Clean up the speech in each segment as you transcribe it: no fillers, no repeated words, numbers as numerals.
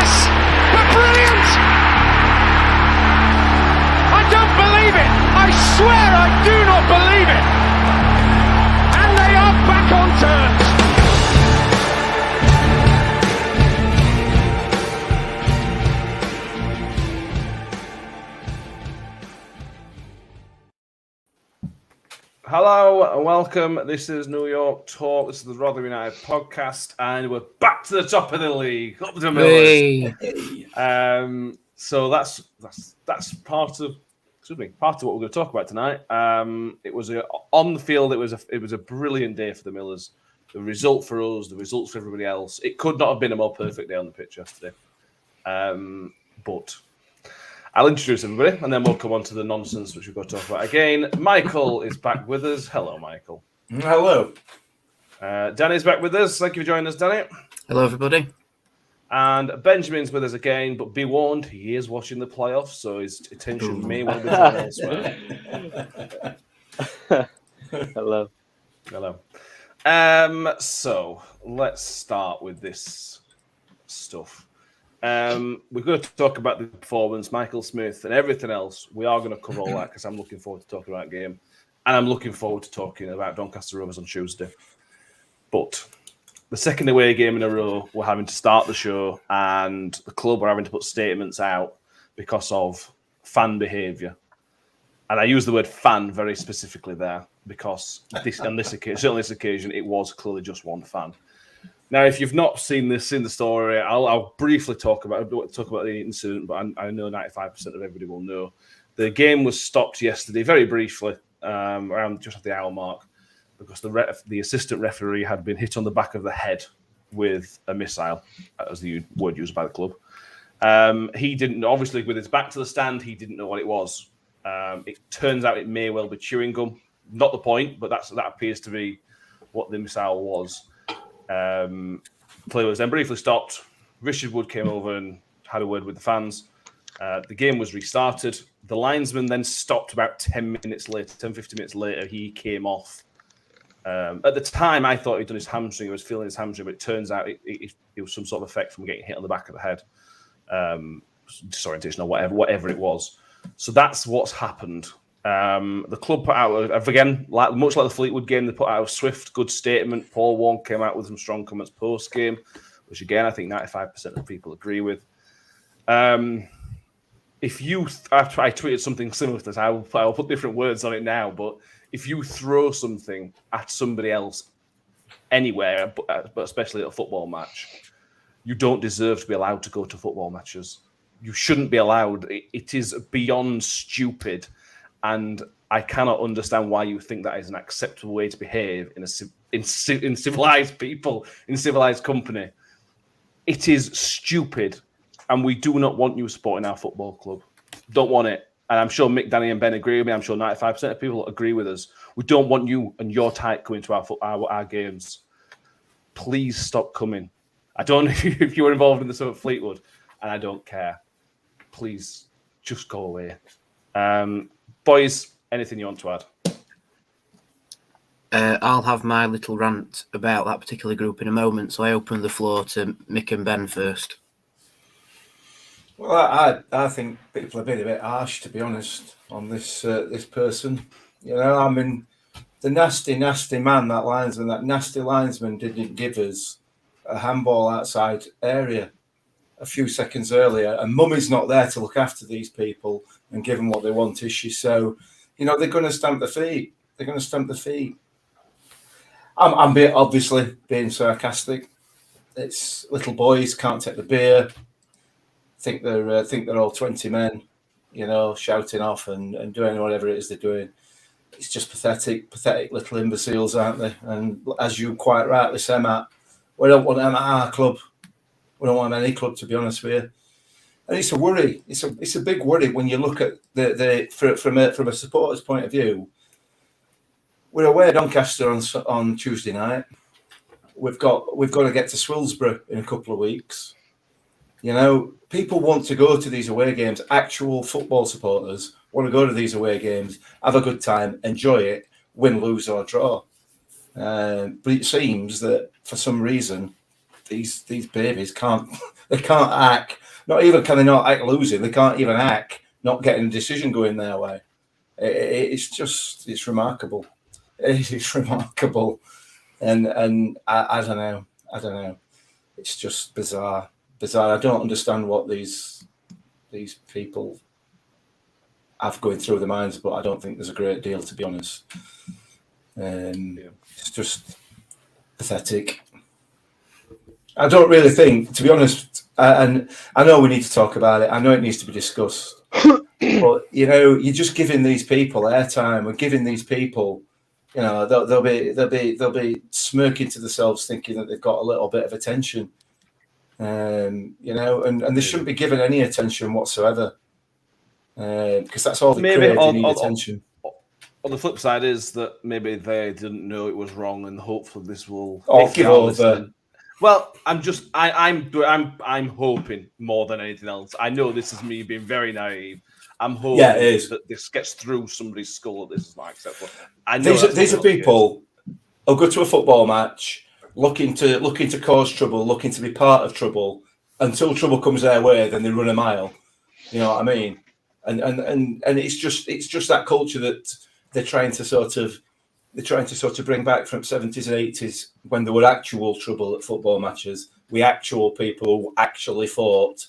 Yes! But brilliant! I don't believe it! I swear I do not believe it! And they are back on terms! Hello and welcome. This is New York Talk. This is the Rotherham United podcast, and we're back to the top of the league, up the Millers. So that's part of what we're going to talk about tonight. It was on the field. It was a brilliant day for the Millers. The result for us, the results for everybody else. It could not have been a more perfect day on the pitch yesterday. But I'll introduce everybody, and then we'll come on to the nonsense which we've got to talk about again. Michael is back with us. Hello, Michael. Hello. Danny's back with us. Thank you for joining us, Danny. Hello, everybody. And Benjamin's with us again, but be warned, he is watching the playoffs, so his attention may well be elsewhere. Hello. So let's start with this stuff. We're going to talk about the performance, Michael Smith, and everything else. We are going to cover all that because I'm looking forward to talking about the game, and I'm looking forward to talking about Doncaster Rovers on Tuesday. But the second away game in a row, we're having to start the show, and the club are having to put statements out because of fan behaviour. And I use the word fan very specifically there because on this occasion, it was clearly just one fan. Now, if you've not seen the story, I'll briefly talk about the incident, but I know 95% of everybody will know. The game was stopped yesterday, very briefly, around just at the hour mark, because the assistant referee had been hit on the back of the head with a missile, as the word used by the club. He didn't, obviously, with his back to the stand, he didn't know what it was. It turns out it may well be chewing gum. Not the point, but that appears to be what the missile was. Play was then briefly stopped. Richard Wood came over and had a word with the fans. The game was restarted. The linesman then stopped about 10, 15 minutes later. He came off. At the time, I thought he'd done his hamstring. He was feeling his hamstring, but it turns out it was some sort of effect from getting hit on the back of the head. Disorientation or whatever it was. So that's what's happened. The club put out, again, much like the Fleetwood game, they put out a swift, good statement. Paul Warne came out with some strong comments post-game, which, again, I think 95% of people agree with. I tweeted something similar to this. I will put different words on it now, but if you throw something at somebody else anywhere, but especially at a football match, you don't deserve to be allowed to go to football matches. You shouldn't be allowed. It is beyond stupid. And I cannot understand why you think that is an acceptable way to behave in civilized people, in civilized company. It is stupid, and we do not want you supporting our football club. Don't want it. And I'm sure Mick, Danny, and Ben agree with me. I'm sure 95% of people agree with us. We don't want you and your type coming to our games. Please stop coming. I don't know if you were involved in this at Fleetwood, and I don't care. Please just go away. Boys, anything you want to add? I'll have my little rant about that particular group in a moment, so I open the floor to Mick and Ben first. Well, I think people are being a bit harsh, to be honest, on this person. You know, I mean, the nasty man, that nasty linesman didn't give us a handball outside area a few seconds earlier, and Mummy's not there to look after these people and give them what they want, is she? So, you know, they're going to stamp the feet. I'm obviously being sarcastic. It's little boys can't take the beer. Think they're all 20 men, you know, shouting off and doing whatever it is they're doing. It's just pathetic little imbeciles, aren't they? And as you quite rightly say, Matt, we don't want them at our club. We don't want any club, to be honest with you. And it's a worry. It's a big worry when you look at from a supporter's point of view. We're away at Doncaster on Tuesday night. We've got to get to Swilsborough in a couple of weeks. You know, people want to go to these away games. Actual football supporters want to go to these away games, have a good time, enjoy it, win, lose or draw. But it seems that for some reason these babies can't act. Not even can they not act losing. They can't even act not getting a decision going their way. It's remarkable. It's remarkable, and I don't know. It's just bizarre. I don't understand what these people have going through their minds, but I don't think there's a great deal, to be honest. It's just pathetic. I don't really think, to be honest, and I know we need to talk about it. I know it needs to be discussed. But you're just giving these people airtime. We're giving these people, they'll be smirking to themselves, thinking that they've got a little bit of attention, and they shouldn't be given any attention whatsoever, because that's all they crave. They need attention. On the flip side is that maybe they didn't know it was wrong, and hopefully this will. Give over. Well, I'm hoping more than anything else. I know this is me being very naive. I'm hoping that this gets through somebody's skull. That this is not acceptable. I know these are people who go to a football match looking to cause trouble, looking to be part of trouble. Until trouble comes their way, then they run a mile. You know what I mean? And it's just that culture that they're trying to sort of bring back from 70s and 80s when there were actual trouble at football matches. We actual people who actually fought.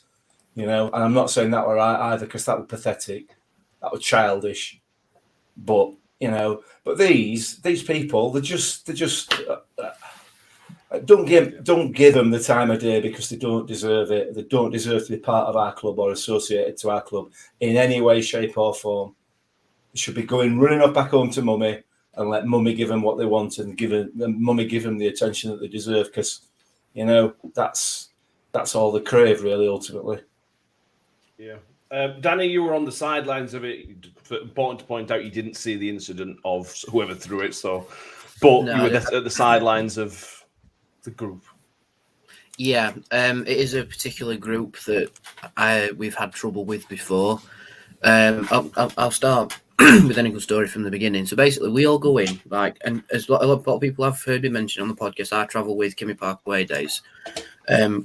And I'm not saying that were right either, because that was pathetic, that was childish. But these people, they just don't give them the time of day, because they don't deserve it. They don't deserve to be part of our club or associated to our club in any way, shape, or form. They should be running up back home to mummy and let mummy give them what they want, and mummy give them the attention that they deserve, because that's all they crave, really, ultimately. Yeah. Danny, you were on the sidelines of it. Important to point out you didn't see the incident of whoever threw it, but you were at the sidelines of the group. Yeah, it is a particular group that we've had trouble with before. I'll start with any good story from the beginning. So basically, we all go in, and as a lot of people have heard me mention on the podcast, I travel with Kimmy Park away days.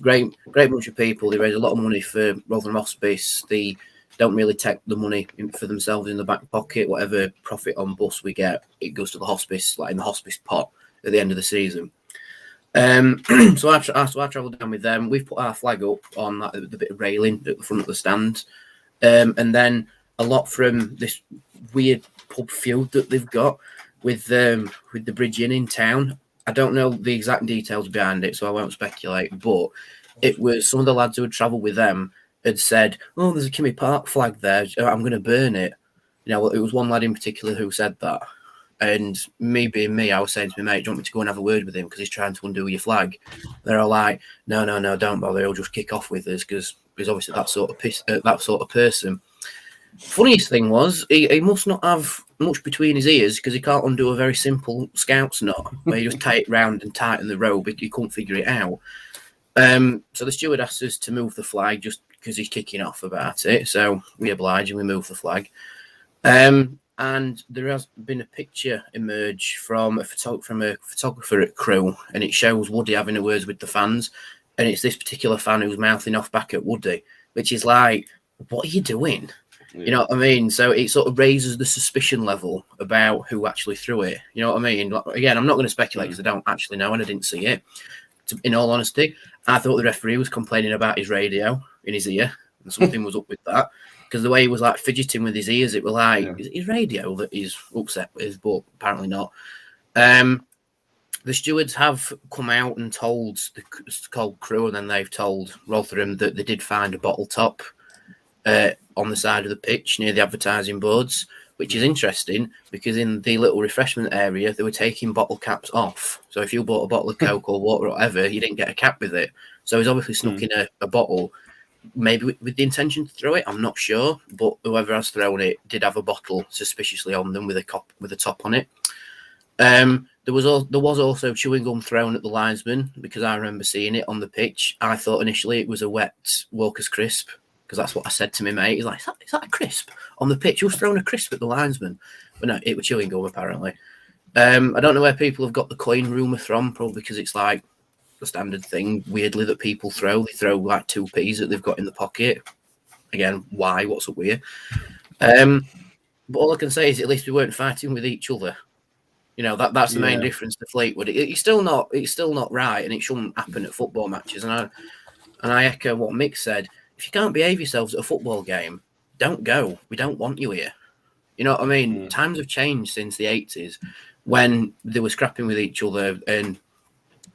Great bunch of people. They raise a lot of money for Rotherham Hospice. They don't really take the money for themselves in the back pocket. Whatever profit on bus we get, it goes to the hospice, like in the hospice pot at the end of the season. So I travelled down with them. We've put our flag up on the bit of railing at the front of the stand, and then a lot from this weird pub feud that they've got with the Bridge Inn in town. I don't know the exact details behind it, so I won't speculate, but it was some of the lads who had travelled with them had said, "Oh, there's a Kimmy Park flag there. I'm going to burn it." It was one lad in particular who said that. And me being me, I was saying to my mate, "Do you want me to go and have a word with him because he's trying to undo your flag?" They're all like, "No, don't bother. He'll just kick off with us because he's obviously that sort of person." Funniest thing was, he must not have much between his ears because he can't undo a very simple Scout's knot where you just tie it round and tighten the rope. He couldn't figure it out. So the steward asked us to move the flag just because he's kicking off about it. So we oblige and we move the flag. And there has been a picture emerge from a photographer at Crewe, and it shows Woody having a word with the fans. And it's this particular fan who's mouthing off back at Woody, which is like, what are you doing? Yeah. You know what I mean? So it sort of raises the suspicion level about who actually threw it. You know what I mean? Again, I'm not going to speculate because I don't actually know and I didn't see it. In all honesty, I thought the referee was complaining about his radio in his ear, and something was up with that. Because the way he was like fidgeting with his ears, it was like, is it his radio that he's upset with? But apparently not. The stewards have come out and told it's called Crewe, and then they've told Rotherham that they did find a bottle top on the side of the pitch near the advertising boards, which is interesting because in the little refreshment area, they were taking bottle caps off. So if you bought a bottle of Coke or water or whatever, you didn't get a cap with it. So he's obviously snuck in a bottle. Maybe with the intention to throw it, I'm not sure. But whoever has thrown it did have a bottle suspiciously on them with a top on it. There was also chewing gum thrown at the linesman because I remember seeing it on the pitch. I thought initially it was a wet Walker's crisp because that's what I said to my mate. He's like, is that a crisp on the pitch? Who's thrown a crisp at the linesman? But no, it was chewing gum apparently. I don't know where people have got the coin rumour from, probably because it's like the standard thing, weirdly, that people throw. They throw like 2p's that they've got in the pocket. Again, why? What's up with you? But all I can say is at least we weren't fighting with each other. You know, that's the main difference to Fleetwood. It's still not right, and it shouldn't happen at football matches. And I echo what Mick said. If you can't behave yourselves at a football game, don't go. We don't want you here. You know what I mean? Times have changed since the 80s when they were scrapping with each other, and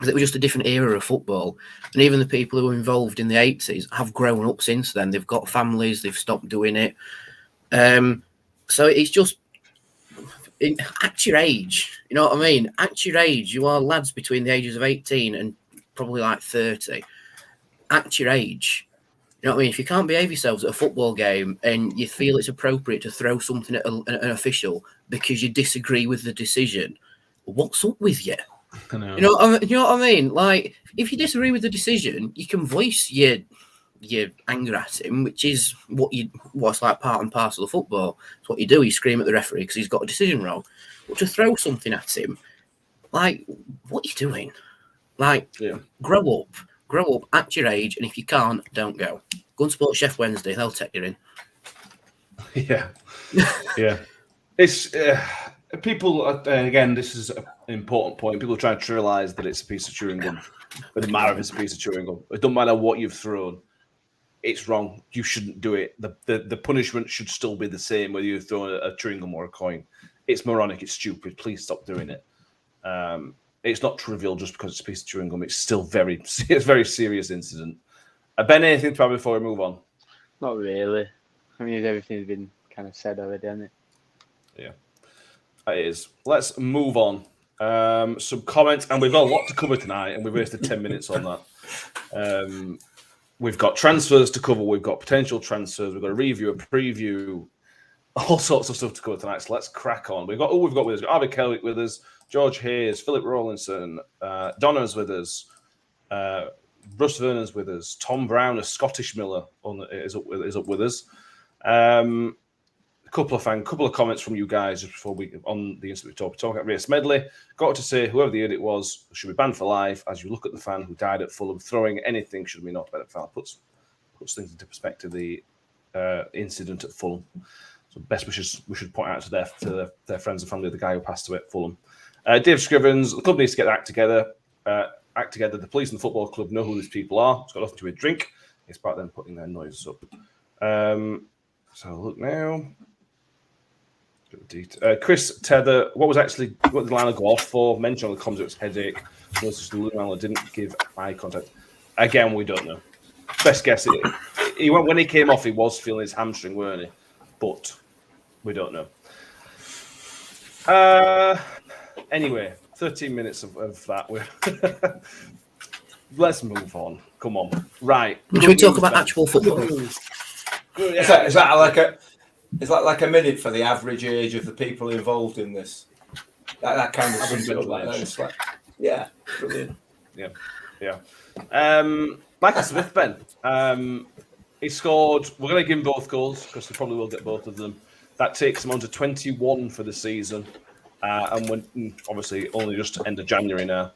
it was just a different era of football. And even the people who were involved in the 80s have grown up since then. They've got families. They've stopped doing it. So it's just act your age. You know what I mean? Act your age. You are lads between the ages of 18 and probably like 30. Act your age. You know what I mean? If you can't behave yourselves at a football game and you feel it's appropriate to throw something at an official because you disagree with the decision, what's up with you? I know. You know what I mean? Like, if you disagree with the decision, you can voice your anger at him, which is what's like part and parcel of football. It's what you do. You scream at the referee because he's got a decision wrong. But to throw something at him, like, what are you doing? Like, grow up, act your age, and if you can't, don't go. Go and support Chef Wednesday. They'll take you in. Yeah. It's people. Again, this is an important point. People try to trivialize that it's a piece of chewing gum. It doesn't matter if it's a piece of chewing gum. It doesn't matter what you've thrown. It's wrong. You shouldn't do it. The punishment should still be the same whether you've thrown a chewing gum or a coin. It's moronic. It's stupid. Please stop doing it. It's not trivial just because it's a piece of chewing gum. It's still it's a very serious incident. Ben, anything to add before we move on? Not really. I mean, everything's been kind of said already, hasn't it? Yeah, it is. Let's move on. Some comments, and we've got a lot to cover tonight, and we've wasted 10 minutes on that. We've got transfers to cover. We've got potential transfers. We've got a review, a preview, all sorts of stuff to cover tonight. So let's crack on. We've got with us. We've got Harvey Kelwick with us, George Hayes, Philip Rawlinson, Donna's with us, Russ Vernon's with us, Tom Brown, a Scottish Miller, is up with us. A couple of comments from you guys just before we on the instant we talk about Race Medley. Got to say, whoever the idiot was should be banned for life. As you look at the fan who died at Fulham, throwing anything should be not better. Puts things into perspective. The incident at Fulham. So best wishes we should point out to their friends and family of the guy who passed away at Fulham. Dave Scrivens, the club needs to get their act together. The police and the football club know who these people are. It's got nothing to do with drink. It's about them putting their noises up. So look now. Chris Tether, what did Lionel go off for? Mention on the comms it was headache. Lionel didn't give eye contact. Again, we don't know. Best guess, when he came off, he was feeling his hamstring, weren't he? But we don't know. Anyway, 13 minutes of that. Let's move on. Come on. Right. Should we talk about actual football? Is that like a minute for the average age of the people involved in this? That kind of sums it up. Like, yeah, brilliant. Yeah. Michael Smith, Ben. He scored. We're going to give him both goals because we probably will get both of them. That takes him on to 21 for the season, and when obviously only just end of January now.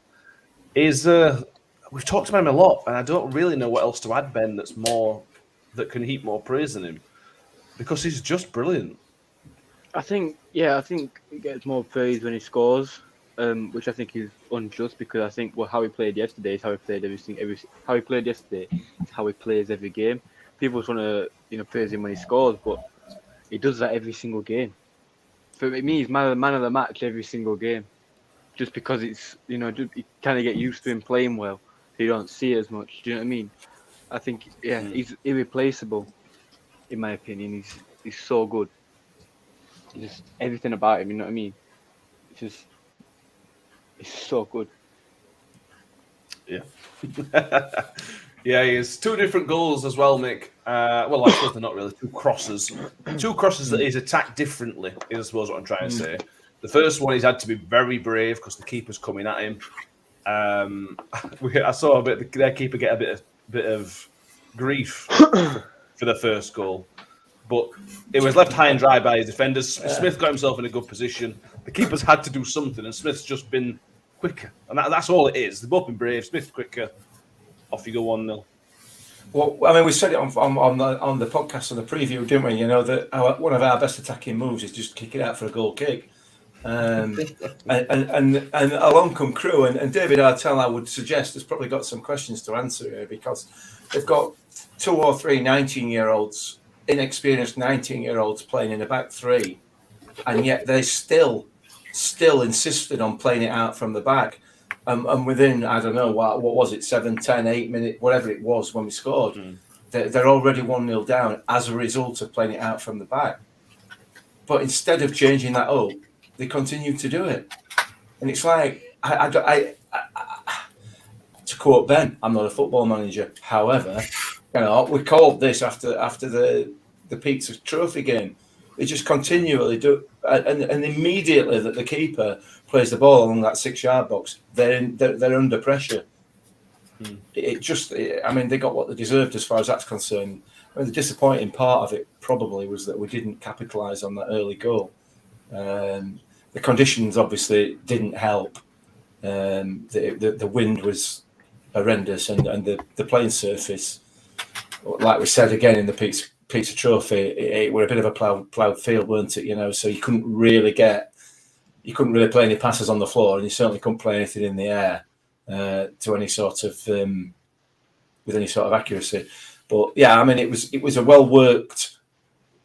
We've talked about him a lot, and I don't really know what else to add, Ben. That can heap more praise than him. Because he's just brilliant. I think he gets more praise when he scores, which I think is unjust because I think how he played yesterday is how he played how he played yesterday is how he plays every game. People just want to praise him when he scores, but he does that every single game. For me, he's man of the match every single game, just because it's you kind of get used to him playing well, so you don't see it as much. Do you know what I mean? I think he's irreplaceable. In my opinion, he's so good. Just everything about him, you know what I mean? It's so good. Yeah. Yeah, he has two different goals as well, Mick. Well, I suppose they're not really two crosses. Two crosses that he's attacked differently, is I suppose what I'm trying to say. The first one, he's had to be very brave because the keeper's coming at him. I saw their keeper get a bit of grief for the first goal, but it was left high and dry by his defenders. Smith got himself in a good position. The keeper's had to do something, and Smith's just been quicker. And that's all it is. They've both been brave. Smith quicker. Off you go 1-0. Well, I mean, we said it on the podcast on the preview, didn't we? You know that one of our best attacking moves is just kick it out for a goal kick. And along come Crewe, and David Artell, I would suggest, has probably got some questions to answer here, because they've got 2 or 3 19-year-olds, inexperienced 19-year-olds playing in a back three, and yet they still insisted on playing it out from the back. And within, I don't know, what was it, 7, 10, 8 minutes, whatever it was when we scored, they're already 1-0 down as a result of playing it out from the back. But instead of changing that up, they continue to do it. And it's like, to quote Ben, I'm not a football manager. However, we called this after the Pizza Trophy game. They just continually do, and immediately that the keeper plays the ball along that 6-yard box, they're under pressure. I mean, they got what they deserved as far as that's concerned. I mean, the disappointing part of it probably was that we didn't capitalise on that early goal. The conditions obviously didn't help. The wind was horrendous, and the playing surface, like we said again in the Pizza Trophy, it were a bit of a ploughed field, weren't it? You know, so you couldn't really play any passes on the floor, and you certainly couldn't play anything in the air to any sort of with any sort of accuracy. But yeah, I mean, it was a well worked,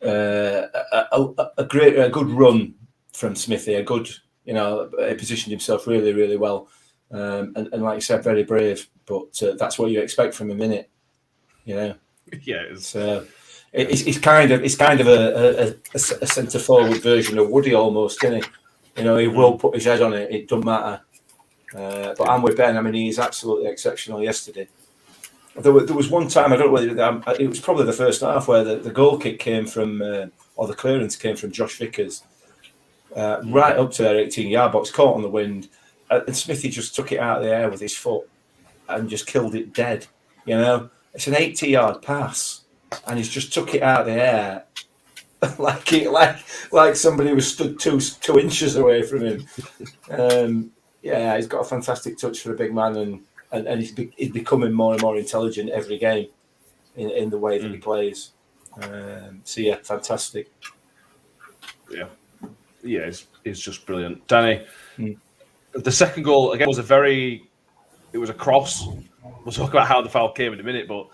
a good run from Smithy. A good, he positioned himself really, really well, and like you said, very brave. But that's what you expect from him, innit? Yeah, so. It's kind of a centre forward version of Woody almost, isn't he? He will put his head on it. It doesn't matter. But I'm with Ben. I mean, he's absolutely exceptional yesterday. There was one time, I don't know whether it was probably the first half, where the goal kick came from, or the clearance came from Josh Vickers, right up to their 18-yard box, caught on the wind, and Smithy just took it out of the air with his foot and just killed it dead. It's an 80-yard pass. And he's just took it out of the air, like somebody was stood two inches away from him. He's got a fantastic touch for a big man, and he's becoming more and more intelligent every game in the way that he plays. Fantastic. Yeah, it's just brilliant. Danny, the second goal again was a cross. We'll talk about how the foul came in a minute, but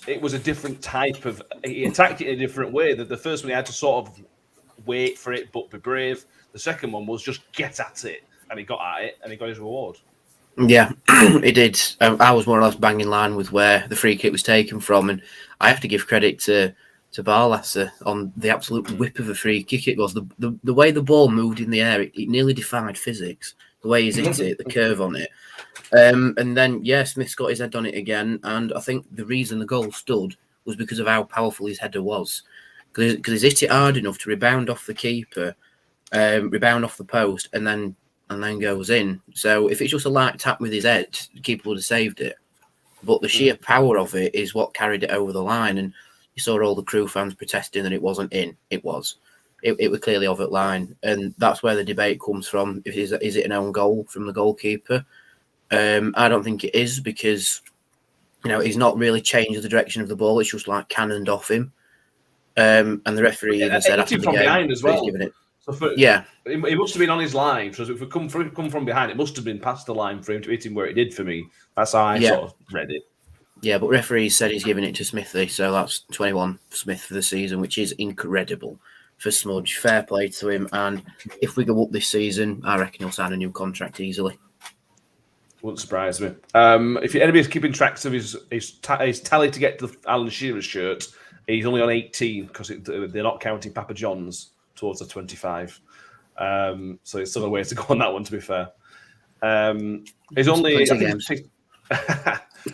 it was a different type of. He attacked it in a different way. The first one he had to sort of wait for it, but be brave. The second one was just get at it, and he got at it, and he got his reward. Yeah, he did. I was more or less bang in line with where the free kick was taken from, and I have to give credit to Barlasser on the absolute whip of a free kick it was. The way the ball moved in the air, it nearly defied physics. The way he's hit it, the curve on it. And then, Smith's got his head on it again. And I think the reason the goal stood was because of how powerful his header was. Because he's hit it hard enough to rebound off the keeper, rebound off the post, and then goes in. So if it's just a light tap with his head, the keeper would have saved it. But the sheer power of it is what carried it over the line. And you saw all the Crewe fans protesting that it wasn't in. It was. It was clearly over the line. And that's where the debate comes from. Is it an own goal from the goalkeeper? I don't think it is, because he's not really changed the direction of the ball. It's just like cannoned off him, and the referee even said after the game, behind as well. It. So it must have been on his line. So if we come from behind, it must have been past the line for him to hit him where it did for me. That's how I sort of read it. Yeah, but referees said he's giving it to Smithy, so that's 21 for Smith for the season, which is incredible for Smudge. Fair play to him, and if we go up this season, I reckon he'll sign a new contract easily. Wouldn't surprise me. If anybody's keeping tracks of his tally to get to the Alan Shearer's shirt, he's only on 18 because they're not counting Papa John's towards the 25. So it's still a way to go on that one, to be fair. He's only.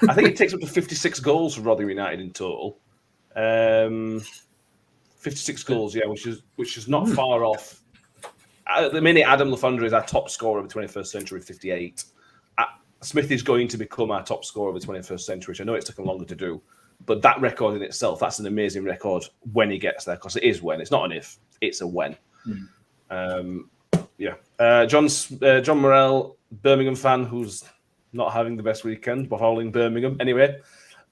I think it takes up to 56 goals for Rotherham United in total. 56 goals, which is not far off. At the minute, Adam Lafondra is our top scorer of the 21st century, 58. Smith is going to become our top scorer of the 21st century, which I know it's taken longer to do. But that record in itself, that's an amazing record when he gets there, because it is when. It's not an if, it's a when. John Morrell, Birmingham fan, who's not having the best weekend, but howling Birmingham anyway.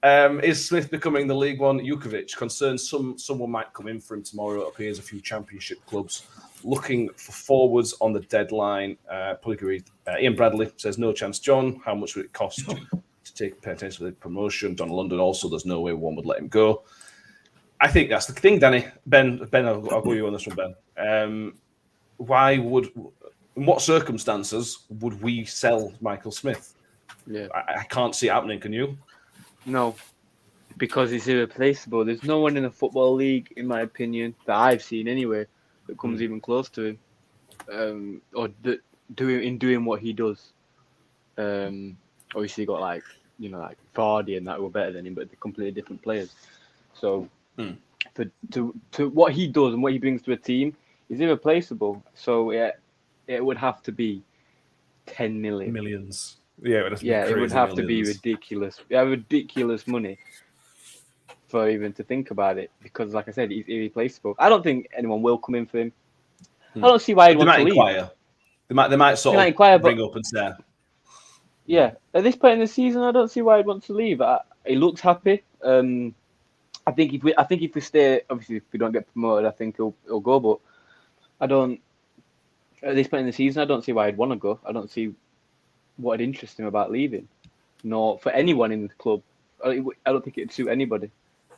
Is Smith becoming the League One Jukovic? Concerns someone might come in for him tomorrow. It appears a few Championship clubs looking for forwards on the deadline. Ian Bradley says no chance. John, how much would it cost to take potentially promotion? Don London also, there's no way one would let him go. I think that's the thing, Danny. Ben, I'll go you on this one, Ben. In what circumstances would we sell Michael Smith? Yeah, I can't see it happening. Can you? no, because he's irreplaceable. There's no one in the Football League, in my opinion, that I've seen anyway, that comes even close to him, doing what he does. Obviously, you got like Vardy and that were better than him, but they're completely different players. So, to what he does and what he brings to a team is irreplaceable. So it would have to be 10 million. Millions. Yeah, it would have to be ridiculous. Ridiculous money for even to think about it, because, like I said, he's irreplaceable. I don't think anyone will come in for him. I don't see why he'd want to leave. They might sort of bring up and say. Yeah, at this point in the season, I don't see why he'd want to leave. He looks happy. I think if we stay, obviously, if we don't get promoted, I think he'll go. But I don't. At this point in the season, I don't see why he'd want to go. I don't see what'd interest him about leaving. Nor for anyone in the club. I don't think it'd suit anybody.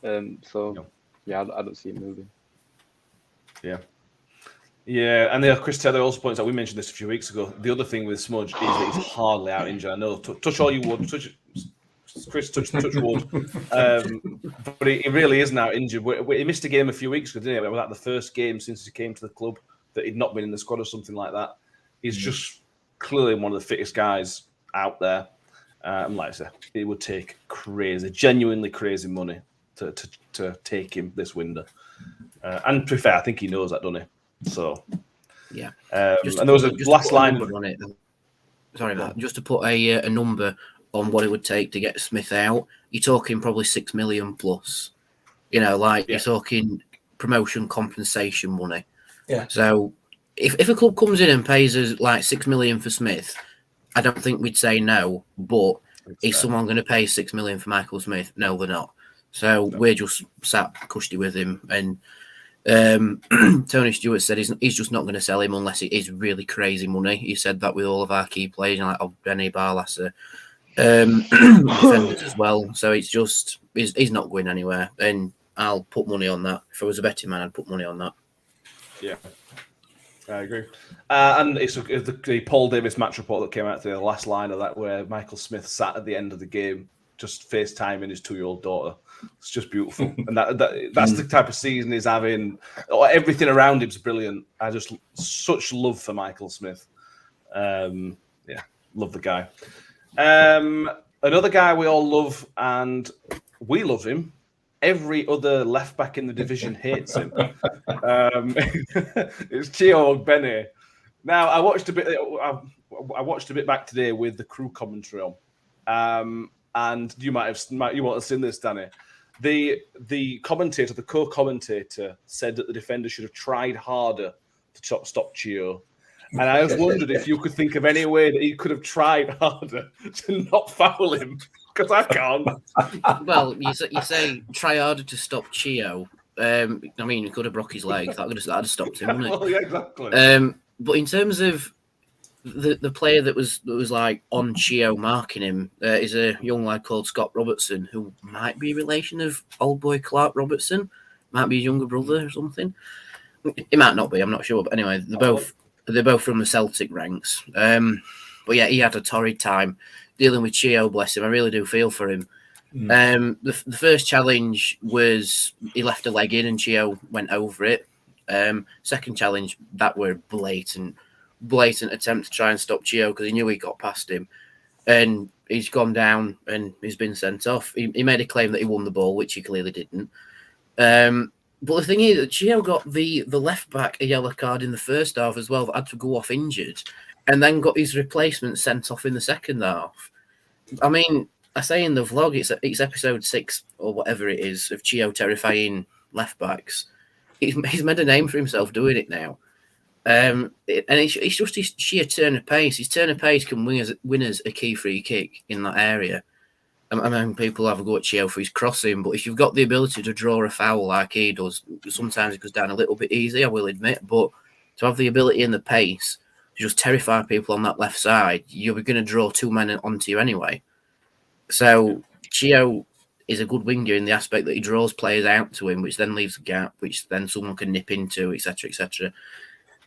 I don't see him moving. Yeah. Yeah, and Chris Taylor also points out, we mentioned this a few weeks ago, the other thing with Smudge is that he's hardly out injured. I know, touch all you wood, Chris, touch wood. But he really isn't out injured. He missed a game a few weeks ago, didn't he? It was like the first game since he came to the club that he'd not been in the squad or something like that. He's just clearly one of the fittest guys out there. And like I said, it would take genuinely crazy money to take him this window. And to be fair, I think he knows that, doesn't he? So, yeah. And there was a last line on it. Sorry about that. Just to put a number on what it would take to get Smith out, you're talking probably 6 million plus. You're talking promotion compensation money. Yeah. So if a club comes in and pays us like 6 million for Smith, I don't think we'd say no. But is someone going to pay 6 million for Michael Smith? No, they're not. So we're just sat cushy with him. And Tony Stewart said he's just not going to sell him unless it is really crazy money. He said that with all of our key players, like Benny Barlasser, defenders as well. So it's just he's not going anywhere, and I'll put money on that. If I was a betting man, I'd put money on that. Yeah, I agree. And it's the Paul Davis match report that came out today, the last line of that, where Michael Smith sat at the end of the game, just FaceTiming his 2-year-old daughter. It's just beautiful, and that's the type of season he's having. Everything around him's brilliant. I just such love for Michael Smith. Love the guy. Another guy we all love, and we love him. Every other left back in the division hates him. It's Chiedozie Ogbene. Now I watched a bit back today with the Crewe commentary on, and you might have seen this, Danny. The co-commentator said that the defender should have tried harder to stop Chio. And I just wondered if you could think of any way that he could have tried harder to not foul him, because I can't. Well, you say try harder to stop Chio. I mean, he could have broke his leg. That would have stopped him, wouldn't it? Well, yeah, exactly. But in terms of the player that was like on Chio marking him is a young lad called Scott Robertson, who might be a relation of old boy Clark Robertson, might be his younger brother or something. It might not be, I'm not sure. But anyway, they're both from the Celtic ranks. But yeah, he had a torrid time dealing with Chio. Bless him, I really do feel for him. The first challenge was he left a leg in and Chio went over it. Second challenge, that were blatant attempt to try and stop Chio because he knew he got past him, and he's gone down and he's been sent off. He made a claim that he won the ball, which he clearly didn't. But the thing is that Chio got the left back a yellow card in the first half as well, that had to go off injured, and then got his replacement sent off in the second half. I mean, I say in the vlog, it's episode 6 or whatever it is of Chio terrifying left backs. He's made a name for himself doing it now. And it's just his sheer turn of pace. His turn of pace can win us a key free kick in that area. I mean, people have a go at Chio for his crossing, but if you've got the ability to draw a foul like he does, sometimes it goes down a little bit easy, I will admit, but to have the ability and the pace to just terrify people on that left side, you're going to draw two men onto you anyway. So Chio is a good winger in the aspect that he draws players out to him, which then leaves a gap, which then someone can nip into, etc., etc.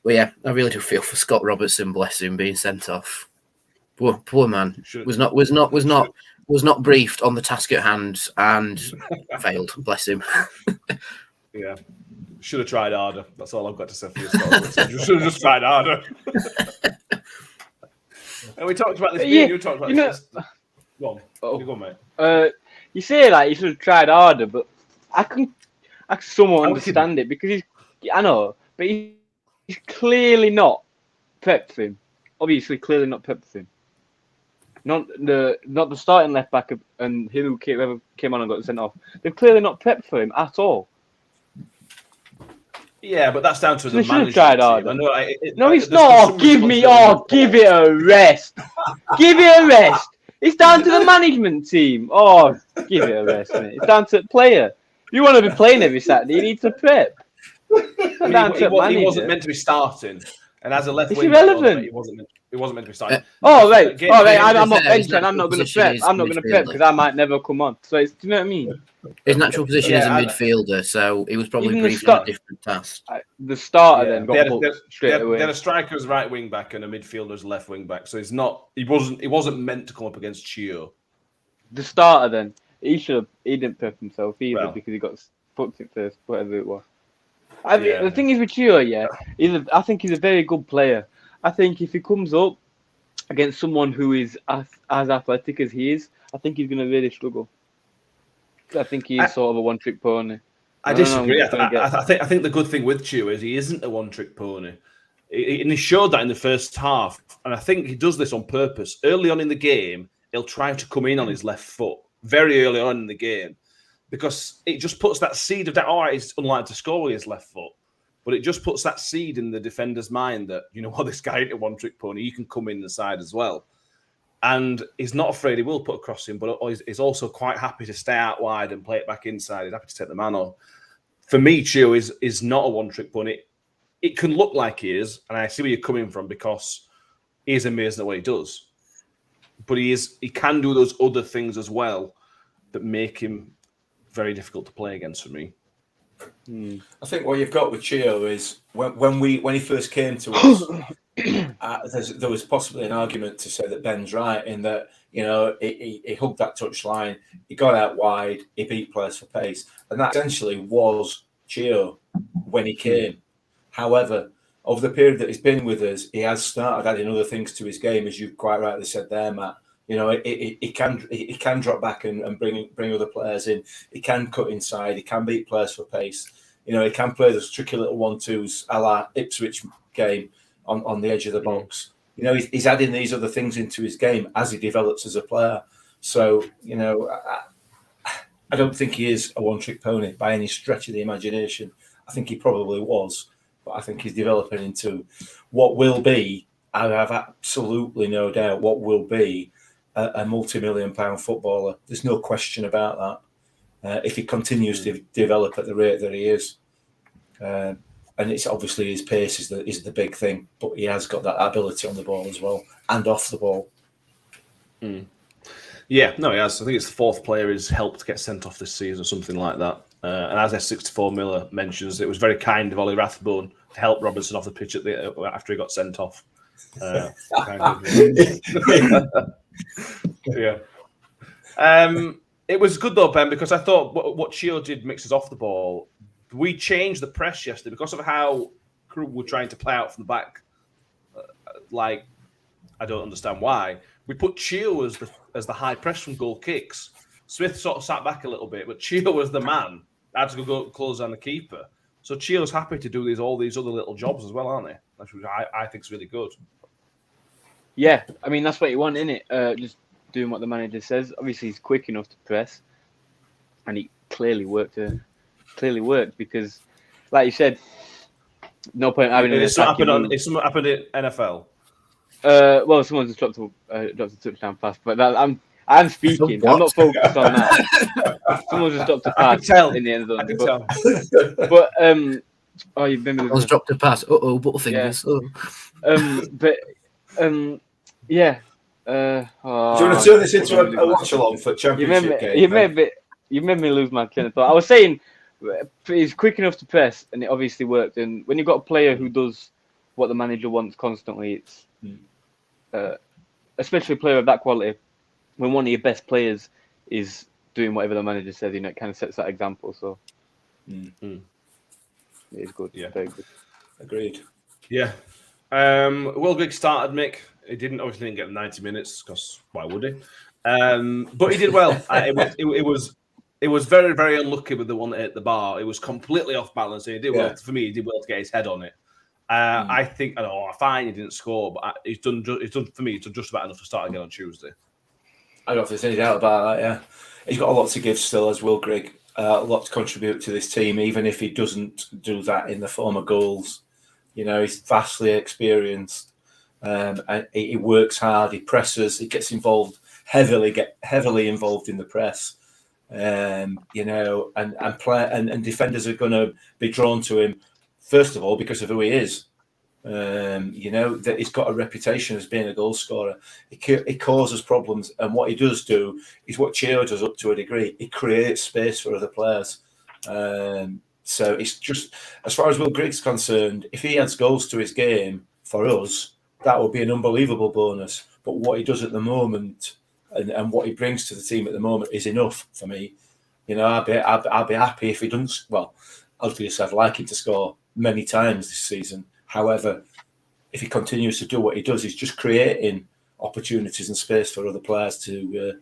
But yeah, I really do feel for Scott Robertson, bless him, being sent off. Poor man was not briefed on the task at hand and failed. Bless him. Yeah, should have tried harder. That's all I've got to say for you, Scott. You should have just tried harder. And we talked about this. You talked about this. Go on, mate. You say like you should have tried harder, but I can somewhat understand it because I know, but he's clearly not prepped for him. Obviously, clearly not prepped for him. Not the starting left back and who came on and got sent off. They're clearly not prepped for him at all. Yeah, but that's down to the management tried team. No, it's not. Give it a rest. Give it a rest. It's down to the management team. Oh, give it a rest, mate. It's down to the player. If you want to be playing every Saturday, you need to prep. He wasn't meant to be starting, and as a left it's winger, irrelevant. He wasn't meant to be starting. Right. I'm not benching. I'm not going to prep. I'm not going to prep because I might never come on. So do you know what I mean? His natural position is a midfielder, so he was probably briefed on a different task. The starter then got booked straight away. They had a striker as right wing back and a midfielder as left wing back. So he wasn't meant to come up against Chio. The starter then he didn't prep himself either because he got booked it first, whatever it was. The thing is with Chio, I think he's a very good player. I think if he comes up against someone who is as athletic as he is, I think he's going to really struggle. I think he's sort of a one-trick pony. I disagree. I think the good thing with Chio is he isn't a one-trick pony. And he showed that in the first half. And I think he does this on purpose. Early on in the game, he'll try to come in on his left foot very early on in the game because it just puts that seed of that. All right, he's unlikely to score with his left foot. But it just puts that seed in the defender's mind that, you know what, this guy ain't a one-trick pony. He can come in the side as well. And he's not afraid he will put a cross in, but he's also quite happy to stay out wide and play it back inside. He's happy to take the man on. For me, Chio is not a one-trick pony. It can look like he is, and I see where you're coming from because he is amazing at what he does. But he can do those other things as well that make him very difficult to play against for me. I think what you've got with Chio is when he first came to us, there was possibly an argument to say that Ben's right in that, you know, he hugged that touchline, he got out wide, he beat players for pace, and that essentially was Chio when he came. However, over the period that he's been with us, he has started adding other things to his game, as you quite rightly said there, Matt. You know, he can drop back and bring other players in. He can cut inside. He can beat players for pace. You know, he can play those tricky little 1-2s a la Ipswich game on the edge of the box. You know, he's adding these other things into his game as he develops as a player. So, you know, I don't think he is a one-trick pony by any stretch of the imagination. I think he probably was, but I think he's developing into what will be, I have absolutely no doubt, what will be a multi-million-pound footballer. There's no question about that. If he continues to develop at the rate that he is, and it's obviously his pace is the big thing, but he has got that ability on the ball as well and off the ball. Yeah, no, he has. I think it's the fourth player who's helped get sent off this season or something like that. And as S64 Miller mentions, it was very kind of Ollie Rathbone to help Robertson off the pitch after he got sent off. Yeah. It was good though, Ben, because I thought what Chio did mixes off the ball. We changed the press yesterday because of how Crewe were trying to play out from the back. I don't understand why. We put Chio as the high press from goal kicks. Smith sort of sat back a little bit, but Chio was the man. Had to go close on the keeper. So Chio's happy to do all these other little jobs as well, aren't they? Which I think is really good. Yeah, I mean that's what you want, innit? Just doing what the manager says. Obviously, he's quick enough to press, and he clearly worked because, like you said, No point having an It's not attacking happened run. it's not happened in NFL. Well, someone just dropped a touchdown pass, but I'm speaking. I'm not focused on that. Someone just dropped a I pass could tell. in the end zone. I could tell. But oh, you've been Someone's dropped a pass. Butterfingers. Yeah. Do you want to turn this into a watch along for championship game? You made me lose my train of thought. I was saying he's quick enough to press, and it obviously worked. And when you've got a player who does what the manager wants constantly, it's especially a player of that quality. When one of your best players is doing whatever the manager says, it kind of sets that example. So it is good. Yeah, very good. Agreed. Yeah. Will Grigg started, Mick. He obviously didn't get 90 minutes because why would he? But he did well. It was very, very unlucky with the one that hit the bar. It was completely off balance. He did well. For me, he did well to get his head on it. I think, fine, he didn't score, but he's done for me. He's done just about enough to start again on Tuesday. I don't know if there's any doubt about that. Yeah, he's got a lot to give still, as Will Grigg. A lot to contribute to this team, even if he doesn't do that in the form of goals. He's vastly experienced. And he works hard. He presses. He gets involved heavily involved in the press. And defenders are going to be drawn to him first of all because of who he is. That he's got a reputation as being a goal scorer. He causes problems, and what he does do is what Chiedozie does up to a degree. He creates space for other players. So it's just, as far as Will Grigg's concerned, if he adds goals to his game for us, that would be an unbelievable bonus. But what he does at the moment and what he brings to the team at the moment is enough for me. I'd be happy if he doesn't. Well, obviously, I'd like him to score many times this season. However, if he continues to do what he does, he's just creating opportunities and space for other players to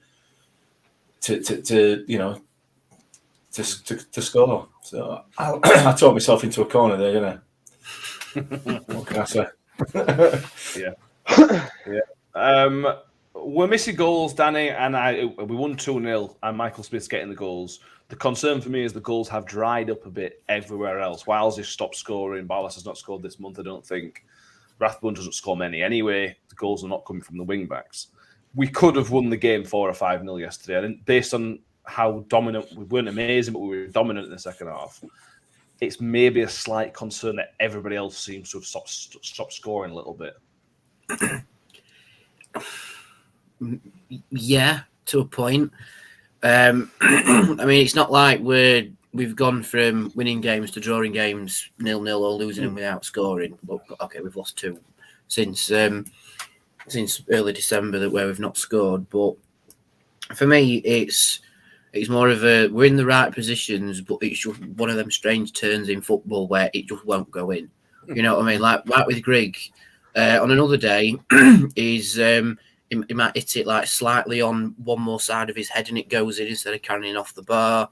score. So I talked myself into a corner there, didn't I? What can I say? Yeah. We're missing goals, Danny, and we won 2-0, and Michael Smith's getting the goals. The concern for me is the goals have dried up a bit everywhere else. Wiles has stopped scoring. Barlas has not scored this month, I don't think. Rathbone doesn't score many anyway. The goals are not coming from the wing-backs. We could have won the game 4 or 5-0 yesterday, and based on how dominant, we weren't amazing, but we were dominant in the second half. It's maybe a slight concern that everybody else seems to have stopped scoring a little bit. Yeah, to a point. I mean, it's not like we've gone from winning games to drawing games 0-0 or losing them without scoring. But okay, we've lost 2 since early December where we've not scored. But for me, it's more of we're in the right positions, but it's just one of them strange turns in football where it just won't go in. You know what I mean? Like with Grigg, on another day, he might hit it like slightly on one more side of his head and it goes in instead of carrying off the bar.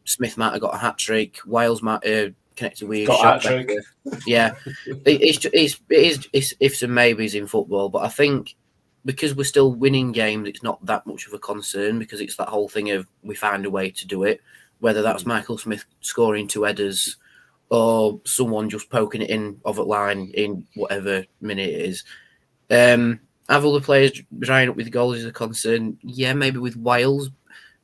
Smith might have got a hat trick. Wiles might have connected with a shot. Yeah, it's ifs and maybes in football, but I think because we're still winning games, it's not that much of a concern because it's that whole thing of we find a way to do it, whether that's Michael Smith scoring 2 headers or someone just poking it in off a line in whatever minute it is. Have other players drying up with goals is a concern? Yeah, maybe with Wiles,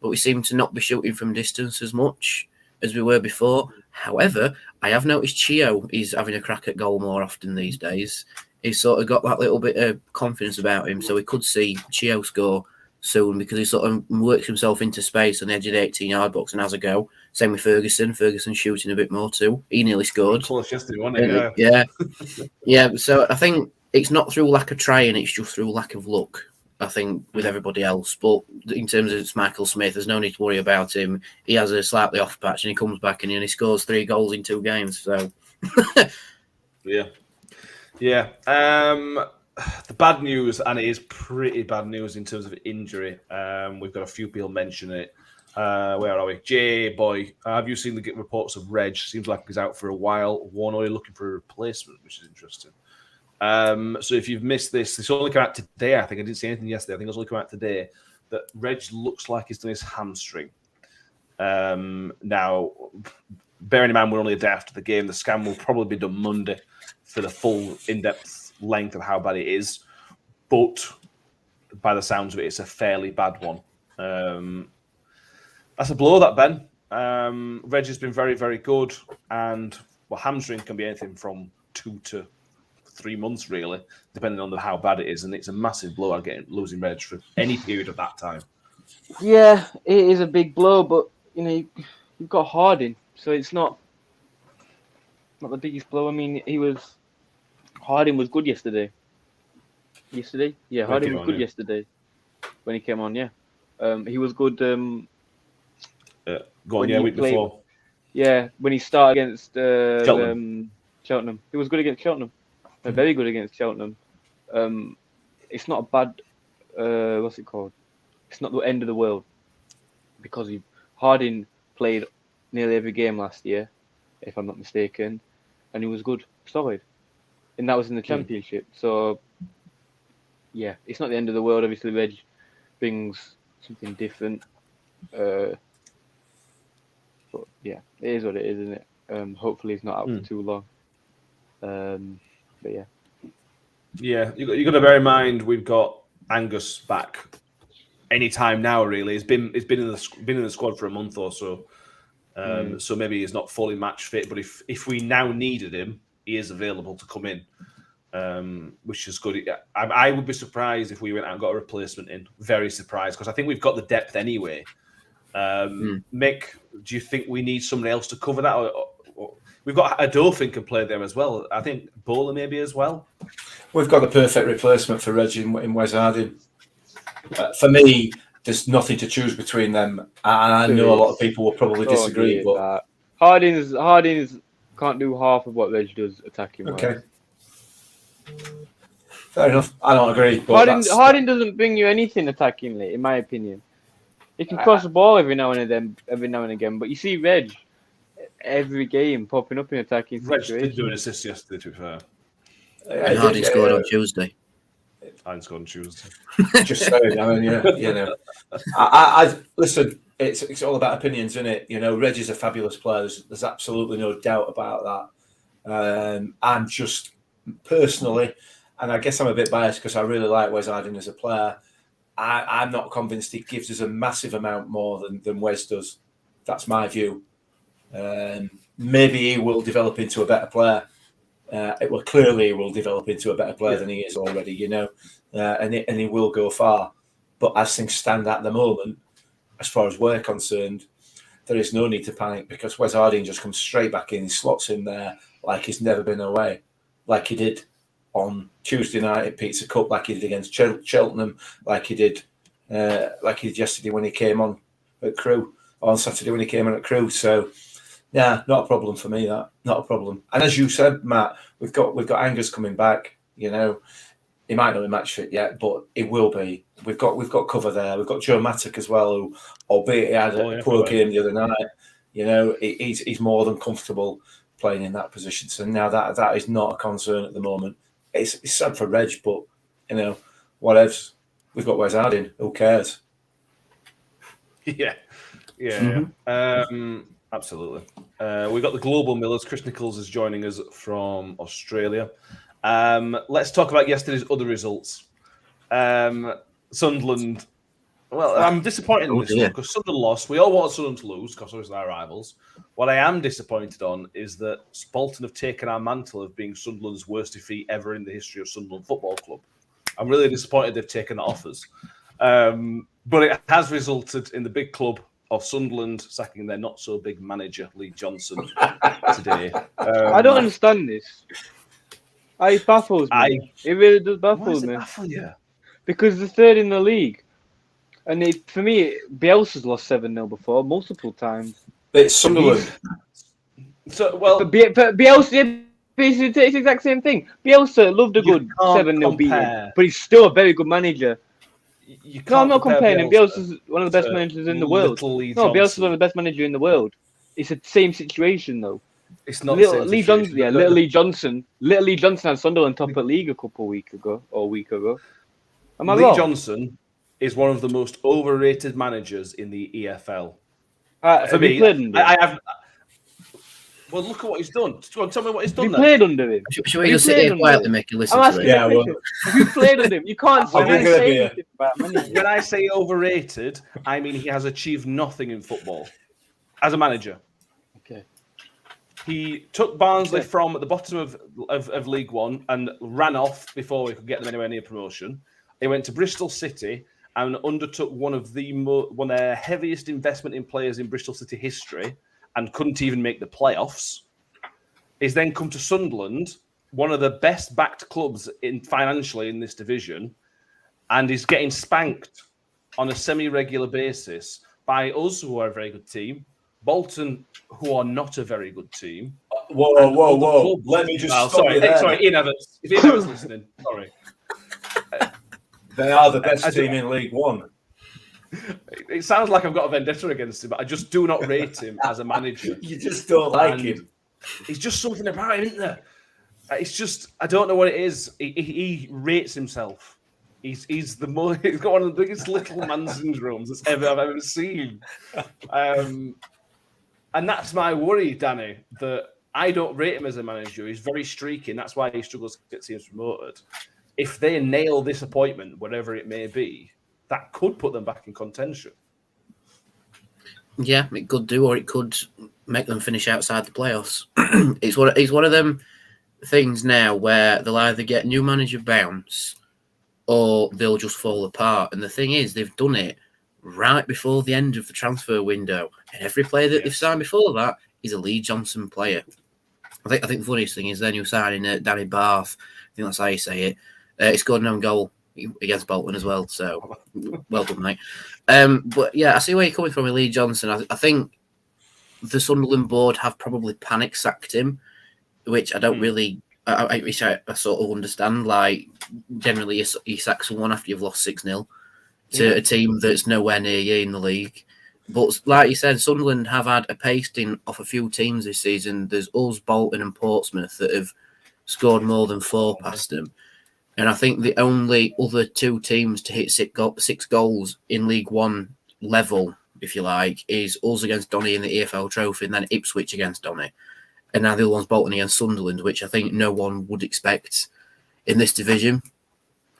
but we seem to not be shooting from distance as much as we were before. However, I have noticed Chio is having a crack at goal more often these days. He's sort of got that little bit of confidence about him, so we could see Chio score soon because he sort of works himself into space on the edge of the 18-yard box and has a go. Same with Ferguson. Ferguson shooting a bit more too. He nearly scored. Close yesterday, wasn't it? Yeah. So I think it's not through lack of trying, it's just through lack of luck, I think, with everybody else. But in terms of Michael Smith, there's no need to worry about him. He has a slightly off patch and he comes back and he only scores 3 goals in 2 games. So, Yeah. The bad news, and it is pretty bad news in terms of injury. We've got a few people mention it. Where are we? Jay Boy, have you seen the reports of Reg? Seems like he's out for a while. Warnoy looking for a replacement, which is interesting. So if you've missed this only came out today. I think I didn't see anything yesterday. I think it's only come out today that Reg looks like he's done his hamstring. Now, bearing in mind we're only a day after the game, the scan will probably be done Monday for the full in-depth length of how bad it is. But by the sounds of it, it's a fairly bad one. That's a blow, that, Ben. Reg has been very, very good. And, well, hamstring can be anything from 2 to 3 months, really, depending on how bad it is. And it's a massive blow losing Reg for any period of that time. Yeah, it is a big blow, but, you've got Harding, so it's not the biggest blow. I mean, Harding was good yesterday. Yeah, Harding was good yesterday when he came on, yeah. He was good. Week before. Yeah, when he started against Cheltenham. Cheltenham. He was good against Cheltenham. Very good against Cheltenham. It's not a bad, what's it called? It's not the end of the world because Harding played nearly every game last year, if I'm not mistaken, and he was good, solid. And that was in the Championship. So, yeah, it's not the end of the world. Obviously, Reg brings something different. But, yeah, it is what it is, isn't it? Hopefully, it's not out for too long. But, yeah. Yeah, you got to bear in mind we've got Angus back any time now. Really, he's been in the squad for a month or so, so maybe he's not fully match fit. But if we now needed him, he is available to come in, which is good. I would be surprised if we went out and got a replacement in. Very surprised because I think we've got the depth anyway. Mick, do you think we need somebody else to cover that? Or we've got Adolfin can play there as well. I think Bowler maybe as well. We've got the perfect replacement for Reg in Wes Harding. For me, there's nothing to choose between them. And I know a lot of people will probably disagree. But Harding's can't do half of what Reg does attacking. Okay. Fair enough. I don't agree. But Harding doesn't bring you anything attackingly, in my opinion. He can cross the ball every now and again. But you see Reg every game popping up in attacking situations. Reg did do an assist yesterday, to be fair. And Harding scored on Tuesday. Harding scored on Tuesday. Just saying, I mean, I listen. It's all about opinions, isn't it? Reg is a fabulous player. There's absolutely no doubt about that. I'm just personally, and I guess I'm a bit biased because I really like Wes Harding as a player. I'm not convinced he gives us a massive amount more than Wes does. That's my view. Maybe he will develop into a better player. Clearly he will develop into a better player than he is already, and he will go far. But as things stand at the moment, as far as we're concerned, there is no need to panic because Wes Harding just comes straight back in, slots in there like he's never been away, like he did on Tuesday night at Pizza Cup, like he did against Cheltenham, like he did yesterday when he came on at Crewe, or on Saturday when he came on at Crewe. So, yeah, not a problem for me. That not a problem. And as you said, Matt, we've got Angus coming back. He might not be match fit yet, but it will be. We've got cover there. We've got Joe Mattock as well, who, albeit he had a poor game the other night, he's more than comfortable playing in that position. So now that is not a concern at the moment. It's sad for Reg, but whatever. We've got Wes Harding. Who cares? Yeah. Absolutely. We've got the Global Millers. Chris Nichols is joining us from Australia. Let's talk about yesterday's other results. Sunderland. Well, I'm disappointed in this one because Sunderland lost. We all want Sunderland to lose because obviously they're rivals. What I am disappointed on is that Bolton have taken our mantle of being Sunderland's worst defeat ever in the history of Sunderland Football Club. I'm really disappointed they've taken that off us. But it has resulted in the big club of Sunderland sacking their not-so-big manager, Lee Johnson, today. I don't understand this. It baffles me. It really does baffle me. Baffle you? Because they're third in the league. And for me, Bielsa's lost 7-0 before, multiple times. It's Sunderland. But Bielsa, it's the exact same thing. Bielsa loved a good 7-0 beating, but he's still a very good manager. I'm not comparing him. Bielsa's one of the best managers in the world. Bielsa's one of the best managers in the world. It's the same situation, though. It's not Little Lee Johnson had Sunderland top of league a week ago. Am I wrong? Lee Johnson is one of the most overrated managers in the EFL. For me, Well, look at what he's done. Go on, tell me what he's Have you done. played under him? Should we just sit here quietly and make you listen to it? Yeah, well, Have you played under him? You can't I'll drink a say beer. anything about him. When I say overrated, I mean he has achieved nothing in football as a manager. Okay. He took Barnsley from at the bottom of League One and ran off before we could get them anywhere near promotion. He went to Bristol City and undertook one of their heaviest investment in players in Bristol City history and couldn't even make the playoffs. He's then come to Sunderland, one of the best backed clubs financially in this division, and he's getting spanked on a semi-regular basis by us, who are a very good team, Bolton, who are not a very good team. Whoa. Let me just stop you there. Sorry, Ian Evans. If Ian Evans listening, sorry. They are the best team in League One. It sounds like I've got a vendetta against him, but I just do not rate him as a manager. You just don't like And him. It's just something about him, isn't there? It's just, I don't know what it is. He rates himself. He's got one of the biggest little man syndromes I've ever seen. And that's my worry, Danny, that I don't rate him as a manager. He's very streaky, and that's why he struggles to get teams promoted. If they nail this appointment, whatever it may be, that could put them back in contention. Yeah, it could do, or it could make them finish outside the playoffs. It's one of them things now where they'll either get new manager bounce or they'll just fall apart. And the thing is, they've done it right before the end of the transfer window, and every player that they've signed before that is a Lee Johnson player. I think the funniest thing is their new signing, Danny Barth. I think that's how you say it. He scored an own goal against Bolton as well. So well done, mate. But yeah, I see where you're coming from with Lee Johnson. I think the Sunderland board have probably panic sacked him, which I don't really. I sort of understand. Like generally, you sack someone after you've lost 6-0 to a team that's nowhere near you in the league. But like you said, Sunderland have had a pasting off a few teams this season. There's us, Bolton, and Portsmouth that have scored more than 4 past them. And I think the only other 2 teams to hit 6 goals in League One level, if you like, is us against Donny in the EFL Trophy, and then Ipswich against Donny. And now the other one's Bolton against Sunderland, which I think no one would expect in this division.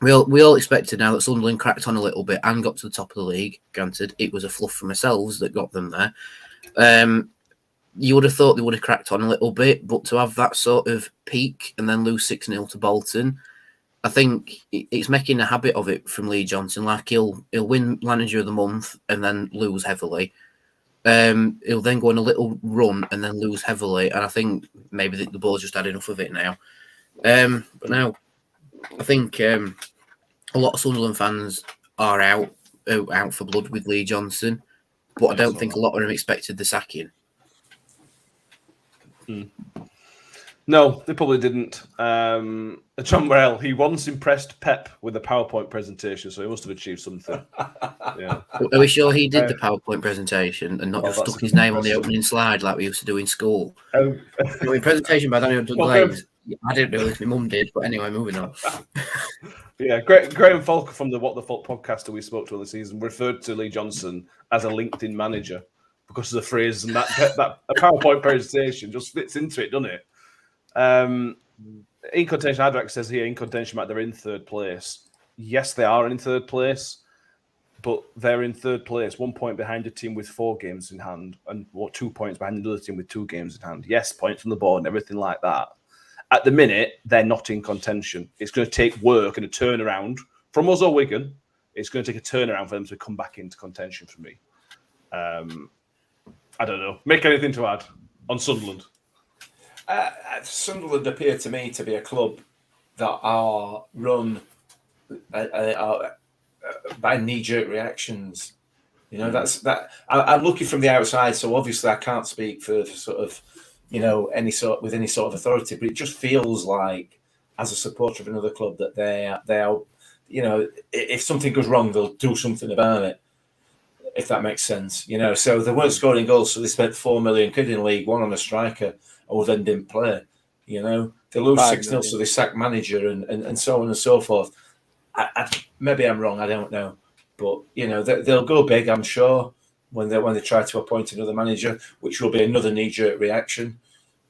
We all expected now that Sunderland cracked on a little bit and got to the top of the league. Granted, it was a fluff from ourselves that got them there. You would have thought they would have cracked on a little bit, but to have that sort of peak and then lose 6-0 to Bolton, I think it's making a habit of it from Lee Johnson. Like he'll win Manager of the Month and then lose heavily. He'll then go on a little run and then lose heavily. And I think maybe the board's just had enough of it now. But now I think a lot of Sunderland fans are out for blood with Lee Johnson, but I don't think a lot of them expected the sacking. No, they probably didn't. John Morrell, he once impressed Pep with a PowerPoint presentation, so he must have achieved something. Yeah. Are we sure he did the PowerPoint presentation and not just that's stuck his name on the opening slide like we used to do in school? Um, Presentation by Daniel Douglas. I didn't know this, my mum did, but anyway, moving on. Yeah, Graham Falker from the What the Fuck podcaster we spoke to on the season referred to Lee Johnson as a LinkedIn manager because of the phrase, and that a PowerPoint presentation just fits into it, doesn't it? In contention, Adrak says here, in contention, they're in 3rd place. Yes, they are in 3rd place, but they're in 3rd place, 1 point behind a team with 4 games in hand, and 2 points behind another team with 2 games in hand. Yes, points on the board and everything like that. At the minute, they're not in contention. It's going to take work and a turnaround from us or Wigan. It's going to take a turnaround for them to come back into contention for me. I don't know. Make anything to add on Sunderland? Sunderland appear to me to be a club that are run by knee-jerk reactions. You know, that's that. I'm looking from the outside, so obviously I can't speak for sort of, you know, any sort of authority. But it just feels like, as a supporter of another club, that they are, you know, if something goes wrong, they'll do something about it. If that makes sense, you know. So they weren't scoring goals, so they spent £4 million in League One on a striker, who then didn't play. You know, they lose 6-0, so they sack manager and so on and so forth. Maybe I'm wrong, I don't know, but you know they'll go big, I'm sure, when they try to appoint another manager, which will be another knee-jerk reaction.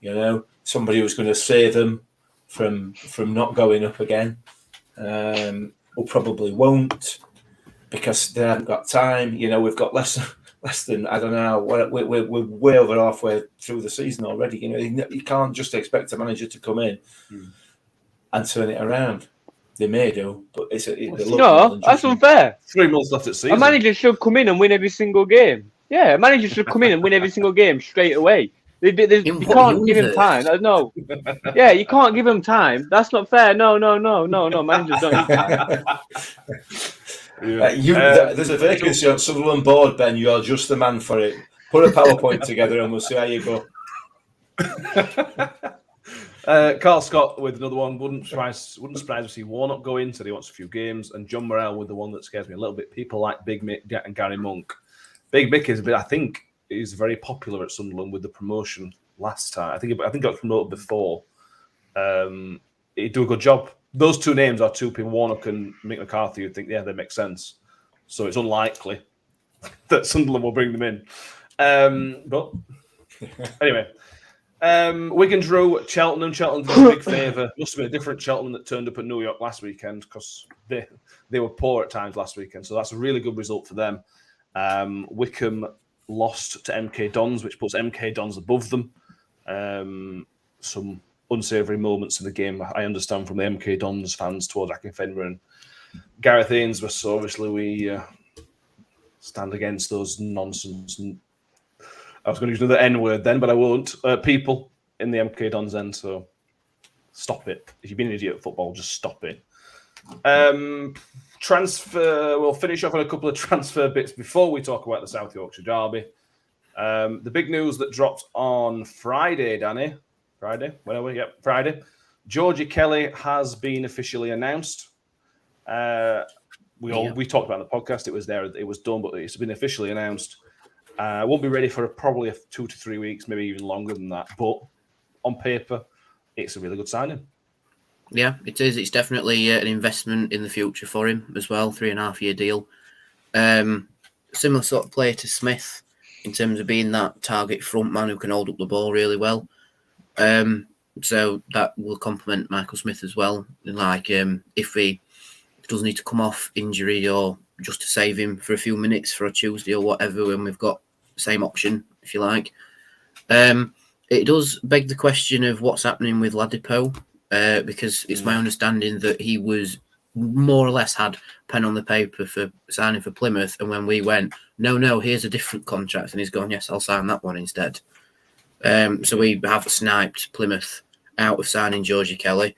You know, somebody who's going to save them from not going up again. Who probably won't because they haven't got time. You know, we've got less than, I don't know, we're way over halfway through the season already. You know, you can't just expect a manager to come in and turn it around. They may do, but No, that's unfair. 3 months left at season. A manager should come in and win every single game. Yeah, a manager should come in and win every single game straight away. You can't give him time. No. Yeah, you can't give him time. That's not fair. No. Managers don't need time. There's a vacancy on Sunderland board, Ben. You're just the man for it. Put a PowerPoint together and we'll see how you go. Carl Scott with another one. Wouldn't surprise to see Warnock go in. Said he wants a few games. And John Morrell with the one that scares me a little bit. People like Big Mick and Gary Monk. Big Mick is a bit. I think he's very popular at Sunderland with the promotion last time. I think he got promoted before. He'd do a good job. Those two names are two people, Warnock and Mick McCarthy. You'd think, yeah, they make sense. So it's unlikely that Sunderland will bring them in. But anyway. Wigan drew Cheltenham. Cheltenham did a big favour. Must have been a different Cheltenham that turned up at New York last weekend because they were poor at times last weekend. So that's a really good result for them. Wycombe lost to MK Dons, which puts MK Dons above them. Some unsavoury moments in the game, I understand, from the MK Dons fans towards Akinfenwa and Gareth Ainsworth. So obviously we stand against those nonsense. I was going to use another N word then, but I won't. People in the MK Dons end, so stop it. If you've been an idiot at football, just stop it. Transfer. We'll finish off on a couple of transfer bits before we talk about the South Yorkshire derby. The big news that dropped on Friday, Danny. Friday? Whenever? Yep, Friday. Georgie Kelly has been officially announced. We talked about it on the podcast. It was there. It was done, but it's been officially announced. Won't be ready for probably 2 to 3 weeks, maybe even longer than that. But on paper, it's a really good signing. Yeah, it is. It's definitely an investment in the future for him as well. 3.5-year deal. Similar sort of player to Smith in terms of being that target front man who can hold up the ball really well. So that will complement Michael Smith as well. Like if he does need to come off injury or just to save him for a few minutes for a Tuesday or whatever, when we've got the same option, if you like. It does beg the question of what's happening with Ladipo, because it's my understanding that he was more or less had pen on the paper for signing for Plymouth, and when we went, no, here's a different contract, and he's gone, yes, I'll sign that one instead. So we have sniped Plymouth out of signing Georgie Kelly.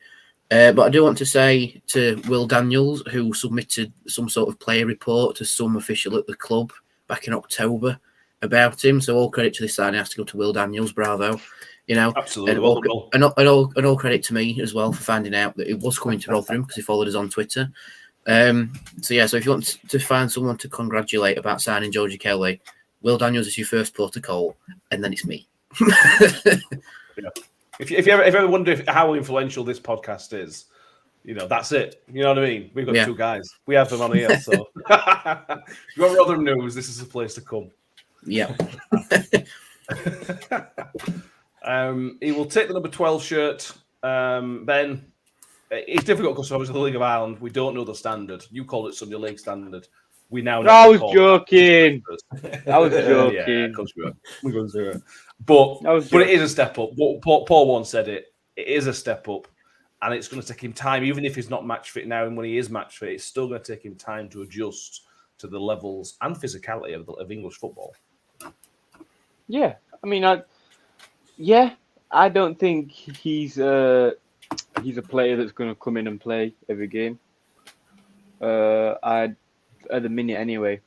But I do want to say to Will Daniels, who submitted some sort of player report to some official at the club back in October about him. So all credit to this signing has to go to Will Daniels. Bravo. You know, absolutely. And all credit to me as well for finding out that it was coming to Rotherham because he followed us on Twitter. So if you want to find someone to congratulate about signing Georgie Kelly, Will Daniels is your first protocol, and then it's me. Yeah. If you ever wonder how influential this podcast is, you know, that's it. You know what I mean? We've got two guys. We have them on here. So if you want Rotherham news, this is the place to come. Yeah. He will take the number 12 shirt. Ben, it's difficult because obviously the League of Ireland, we don't know the standard. You called it Sunday League standard. We now know. I was joking. I was joking. Yeah, of course we were. We're going through it. But it is a step up. Paul once said it. It is a step up. And it's going to take him time, even if he's not match fit now. And when he is match fit, it's still going to take him time to adjust to the levels and physicality of English football. Yeah. I mean, I don't think he's a player that's going to come in and play every game. At the minute anyway,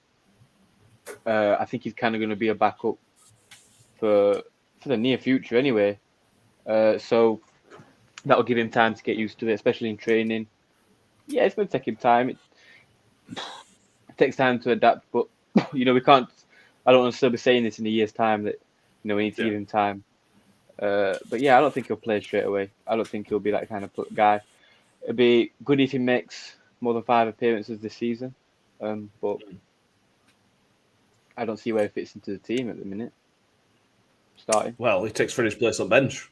I think he's kind of going to be a backup for the near future anyway. So that'll give him time to get used to it, especially in training. Yeah, it's going to take him time. It takes time to adapt, but you know, we can't. I don't want to still be saying this in a year's time that we need to give him time. But yeah, I don't think he'll play straight away. I don't think he'll be that kind of guy. It'd be good if he makes more than 5 appearances this season. But I don't see where he fits into the team at the minute. Starting. Well, he takes Freddie's place on bench.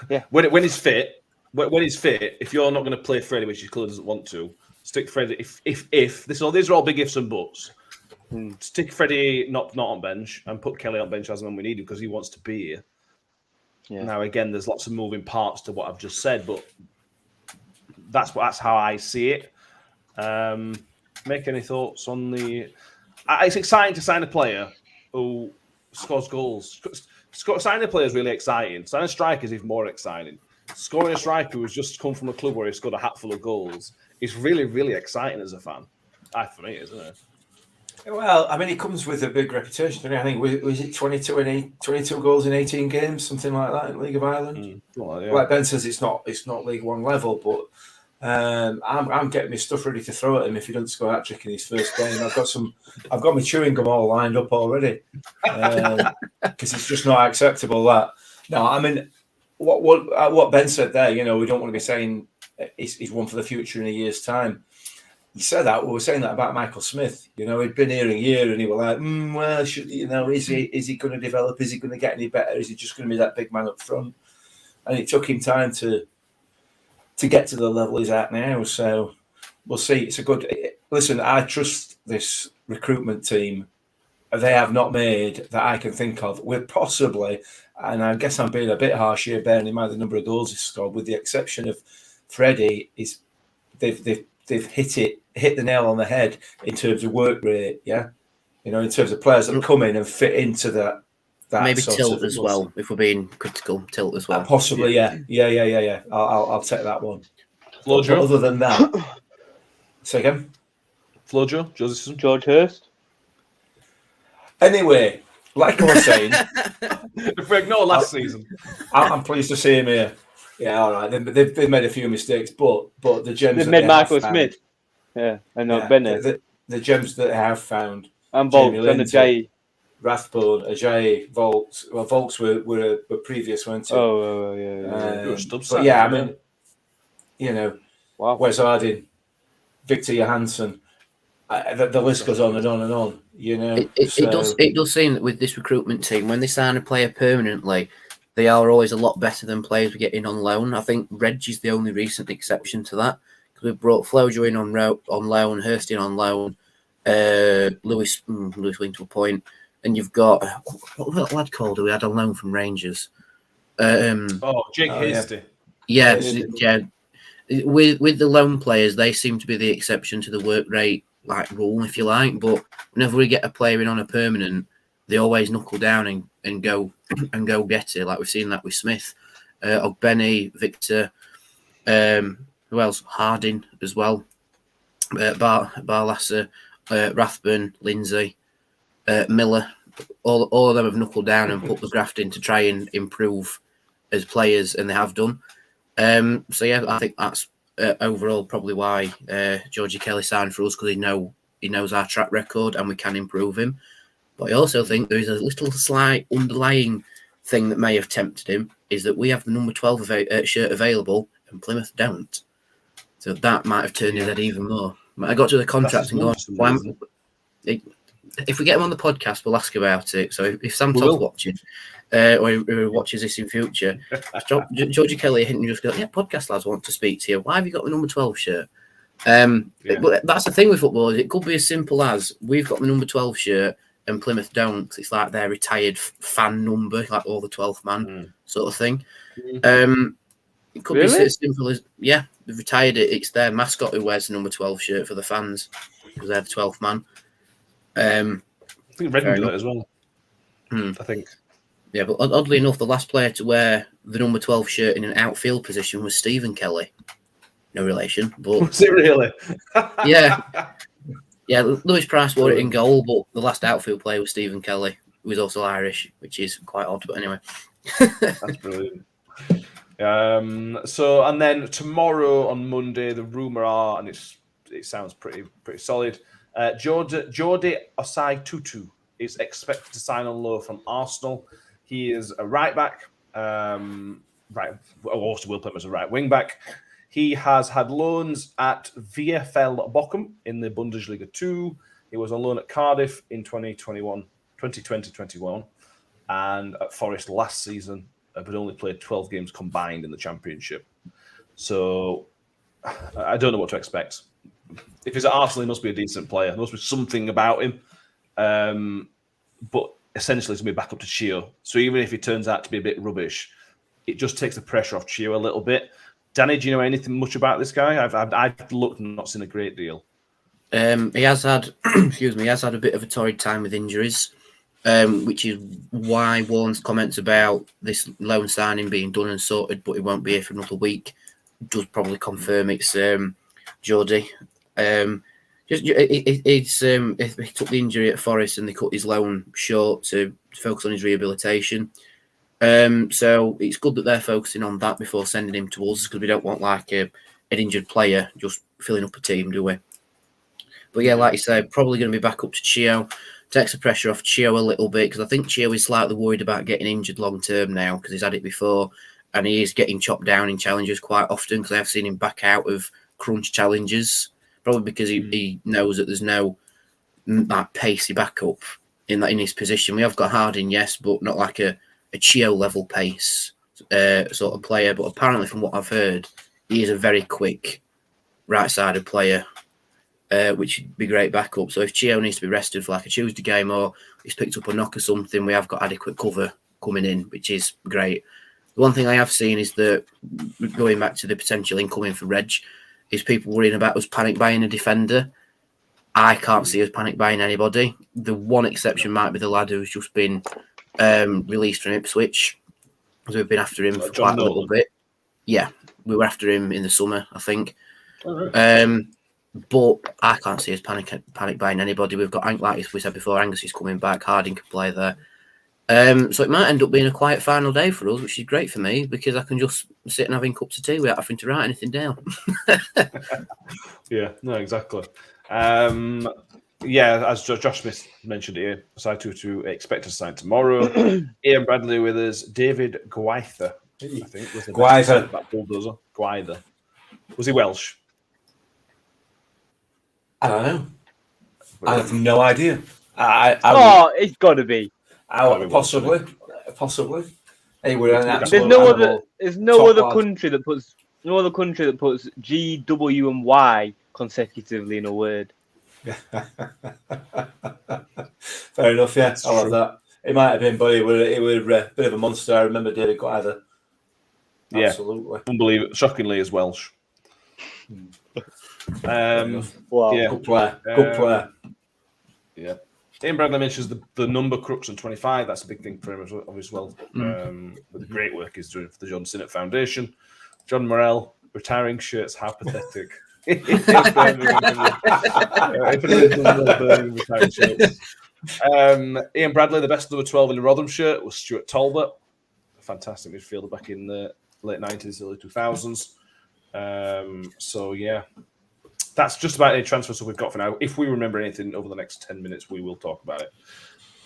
Yeah. When he's fit, if you're not going to play Freddie, which he clearly doesn't want to, stick Freddie. If these are all big ifs and buts. Stick Freddie not on bench and put Kelly on bench as and when we need him because he wants to be here. Yeah. Now again, there's lots of moving parts to what I've just said, but that's how I see it. Make any thoughts on the? It's exciting to sign a player who scores goals. Signing a player is really exciting. Signing a striker is even more exciting. Scoring a striker who's just come from a club where he scored a hatful of goals is really, really exciting as a fan. For me, isn't it? Well, I mean, he comes with a big reputation. I think was it 22 goals in 18 games, something like that in League of Ireland. Well, yeah. Like Ben says, it's not League One level, but I'm getting my stuff ready to throw at him if he doesn't score a hat-trick in his first game. I've got my chewing gum all lined up already because it's just not acceptable. That no, I mean, what Ben said there. You know, we don't want to be saying he's one for the future in a year's time. He said that. We were saying that about Michael Smith. You know, he'd been here a year, and he was like, "Well, is he going to develop? Is he going to get any better? Is he just going to be that big man up front?" And it took him time to get to the level he's at now. So we'll see. It's a good. Listen, I trust this recruitment team. They have not made that I can think of. We're possibly, and I guess I'm being a bit harsh here, bearing in mind the number of goals he's scored, with the exception of Freddie, they've hit the nail on the head in terms of work rate, yeah. You know, in terms of players that come in and fit into that maybe Tilt as well, if we're being critical. Tilt as well. Possibly, yeah. I'll take that one. Flojo. Other than that, say again. Flojo, George Hurst. Anyway, like I was saying, if we ignore last season, I'm pleased to see him here. Yeah, all right. They've made a few mistakes, but the gems They've made Michael Smith. Yeah, and Bennett. The gems that they have found. And Volks and Ajayi. Rathbone, Ajayi, Volks. Well, Volks were previous, weren't they? Yeah. But yeah, I mean, you know, wow. Wes Harding, Victor Johansson. The list goes on and on and on. You know, it does seem that with this recruitment team, when they sign a player permanently, they are always a lot better than players we get in on loan. I think Reggie's the only recent exception to that. Because we've brought Flojo in on loan, Hurst in on loan, Lewis Wing to a point, and you've got what lad called who we had on loan from Rangers. Jake Hasty. Yeah. With the loan players, they seem to be the exception to the work rate rule, if you like. But whenever we get a player in on a permanent, they always knuckle down and go get it. Like we've seen that with Smith, Ogbene, Victor, who else? Harding as well, Barlasser, Rathburn, Lindsay, Miller. All of them have knuckled down and put the graft in to try and improve as players, and they have done. So yeah, I think that's overall probably why Georgie Kelly signed for us, because he knows our track record and we can improve him. But I also think there is a little slight underlying thing that may have tempted him, is that we have the number 12 shirt available and Plymouth don't. So that might have turned his head even more. I got to the contract and gone, if we get him on the podcast, we'll ask about it. So if Sam Todd's watching, or who watches this in future, Georgie Kelly and just go, yeah, podcast lads want to speak to you. Why have you got the number 12 shirt? But that's the thing with football, is it could be as simple as we've got the number 12 shirt and Plymouth don't, 'cause it's like their retired fan number, like all the 12th man sort of thing. It could be as simple as, they've retired it. It's their mascot who wears the number 12 shirt for the fans, because they're the 12th man. I think Redmond did that as well. I think. Yeah, but oddly enough, the last player to wear the number 12 shirt in an outfield position was Stephen Kelly. No relation, but was it really? Yeah, Lewis Price wore it in goal, but the last outfield player was Stephen Kelly, who was also Irish, which is quite odd. But anyway, that's brilliant. So, and then tomorrow on Monday, the rumour are, and it sounds pretty solid. Jordi Osai-Tutu is expected to sign on loan from Arsenal. He is a right back. Also will play as a right wing back. He has had loans at VfL Bochum in the Bundesliga 2. He was on loan at Cardiff in 2020-21, and at Forest last season. but only played 12 games combined in the Championship. So I don't know what to expect. If he's at Arsenal, he must be a decent player. There must be something about him. But essentially, it's going to be back up to Chio. So even if he turns out to be a bit rubbish, it just takes the pressure off Chio a little bit. Danny, do you know anything much about this guy? I've looked and not seen a great deal. He has had, excuse me, he has had a bit of a torrid time with injuries, which is why Warren's comments about this loan signing being done and sorted, but he won't be here for another week, does probably confirm it's Geordie. If he took the injury at Forest and they cut his loan short to focus on his rehabilitation. So it's good that they're focusing on that before sending him to us, because we don't want like an injured player just filling up a team, do we? But yeah, like you said, probably going to be back up to Chio. Takes the pressure off Chio a little bit, because I think Chio is slightly worried about getting injured long term now, because he's had it before, and he is getting chopped down in challenges quite often, because I have seen him back out of crunch challenges, probably because he knows that there's no that pacey backup in his position. We have got Harding, yes, but not like a Chio level pace sort of player. But apparently, from what I've heard, he is a very quick right-sided player, which would be great backup. So if Chio needs to be rested for like a Tuesday game, or he's picked up a knock or something, we have got adequate cover coming in, which is great. The one thing I have seen is that, going back to the potential incoming for Reg, is people worrying about us panic buying a defender. I can't see us panic buying anybody. The one exception might be the lad who's just been released from Ipswich, because we've been after him for quite a little bit. Yeah, we were after him in the summer, I think. But I can't see us panic buying anybody. We've got, like we said before, Angus is coming back. Harding can play there. So it might end up being a quiet final day for us, which is great for me, because I can just sit and having cups of tea without having to write anything down. Yeah, no, exactly. Yeah, as Josh Smith mentioned here, side to expect to sign tomorrow. Ian Bradley with us. David Gwaither, I think, was the Gwaither. that bulldozer. Gwaither. Was he Welsh? I don't know. I have no idea. It's got to be. Possibly. Hey, we're an There's absolute no animal. other Top country that puts G, W, and Y consecutively in a word. Fair enough, yeah. I love that. It might have been, but it was a bit of a monster. I remember David got either. Yeah, absolutely. Unbelievable. Shockingly as Welsh. Wow. Yeah. Good player. Good player. Yeah. Ian Bradley mentions the number crooks on 25. That's a big thing for him as well. With the great work he's doing for the John Sinnott Foundation. John Morrell, retiring shirts, how pathetic. Ian Bradley, the best number 12 in the Rotherham shirt was Stuart Talbot. A fantastic midfielder back in the late 90s, early 2000s. So, yeah. That's just about any transfer stuff we've got for now. If we remember anything over the next 10 minutes, we will talk about it.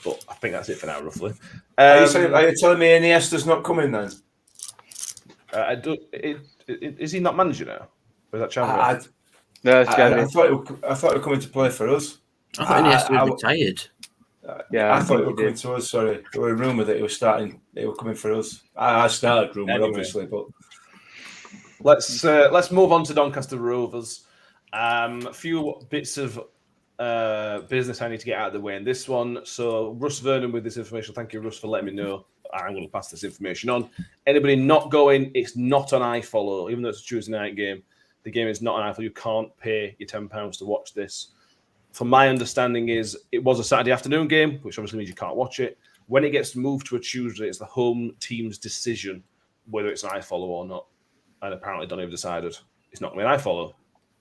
But I think that's it for now, roughly. Are you telling me Iniesta's not coming then? Is he not manager now? Or is that Chandler? No, it's I thought he was coming to play for us. I thought Iniesta was retired. Yeah, I thought he was coming to us. Sorry, there was a rumour that he was coming for us. I started rumour, obviously, but let's move on to Doncaster Rovers. A few bits of business I need to get out of the way in this one. So Russ Vernon with this information. Thank you, Russ, for letting me know. I'm going to pass this information on. Anybody not going, it's not on iFollow. Even though it's a Tuesday night game, the game is not on iFollow. You can't pay your £10 to watch this. From my understanding is it was a Saturday afternoon game, which obviously means you can't watch it. When it gets moved to a Tuesday, it's the home team's decision whether it's an iFollow or not. And apparently Donny have decided it's not going to be an iFollow.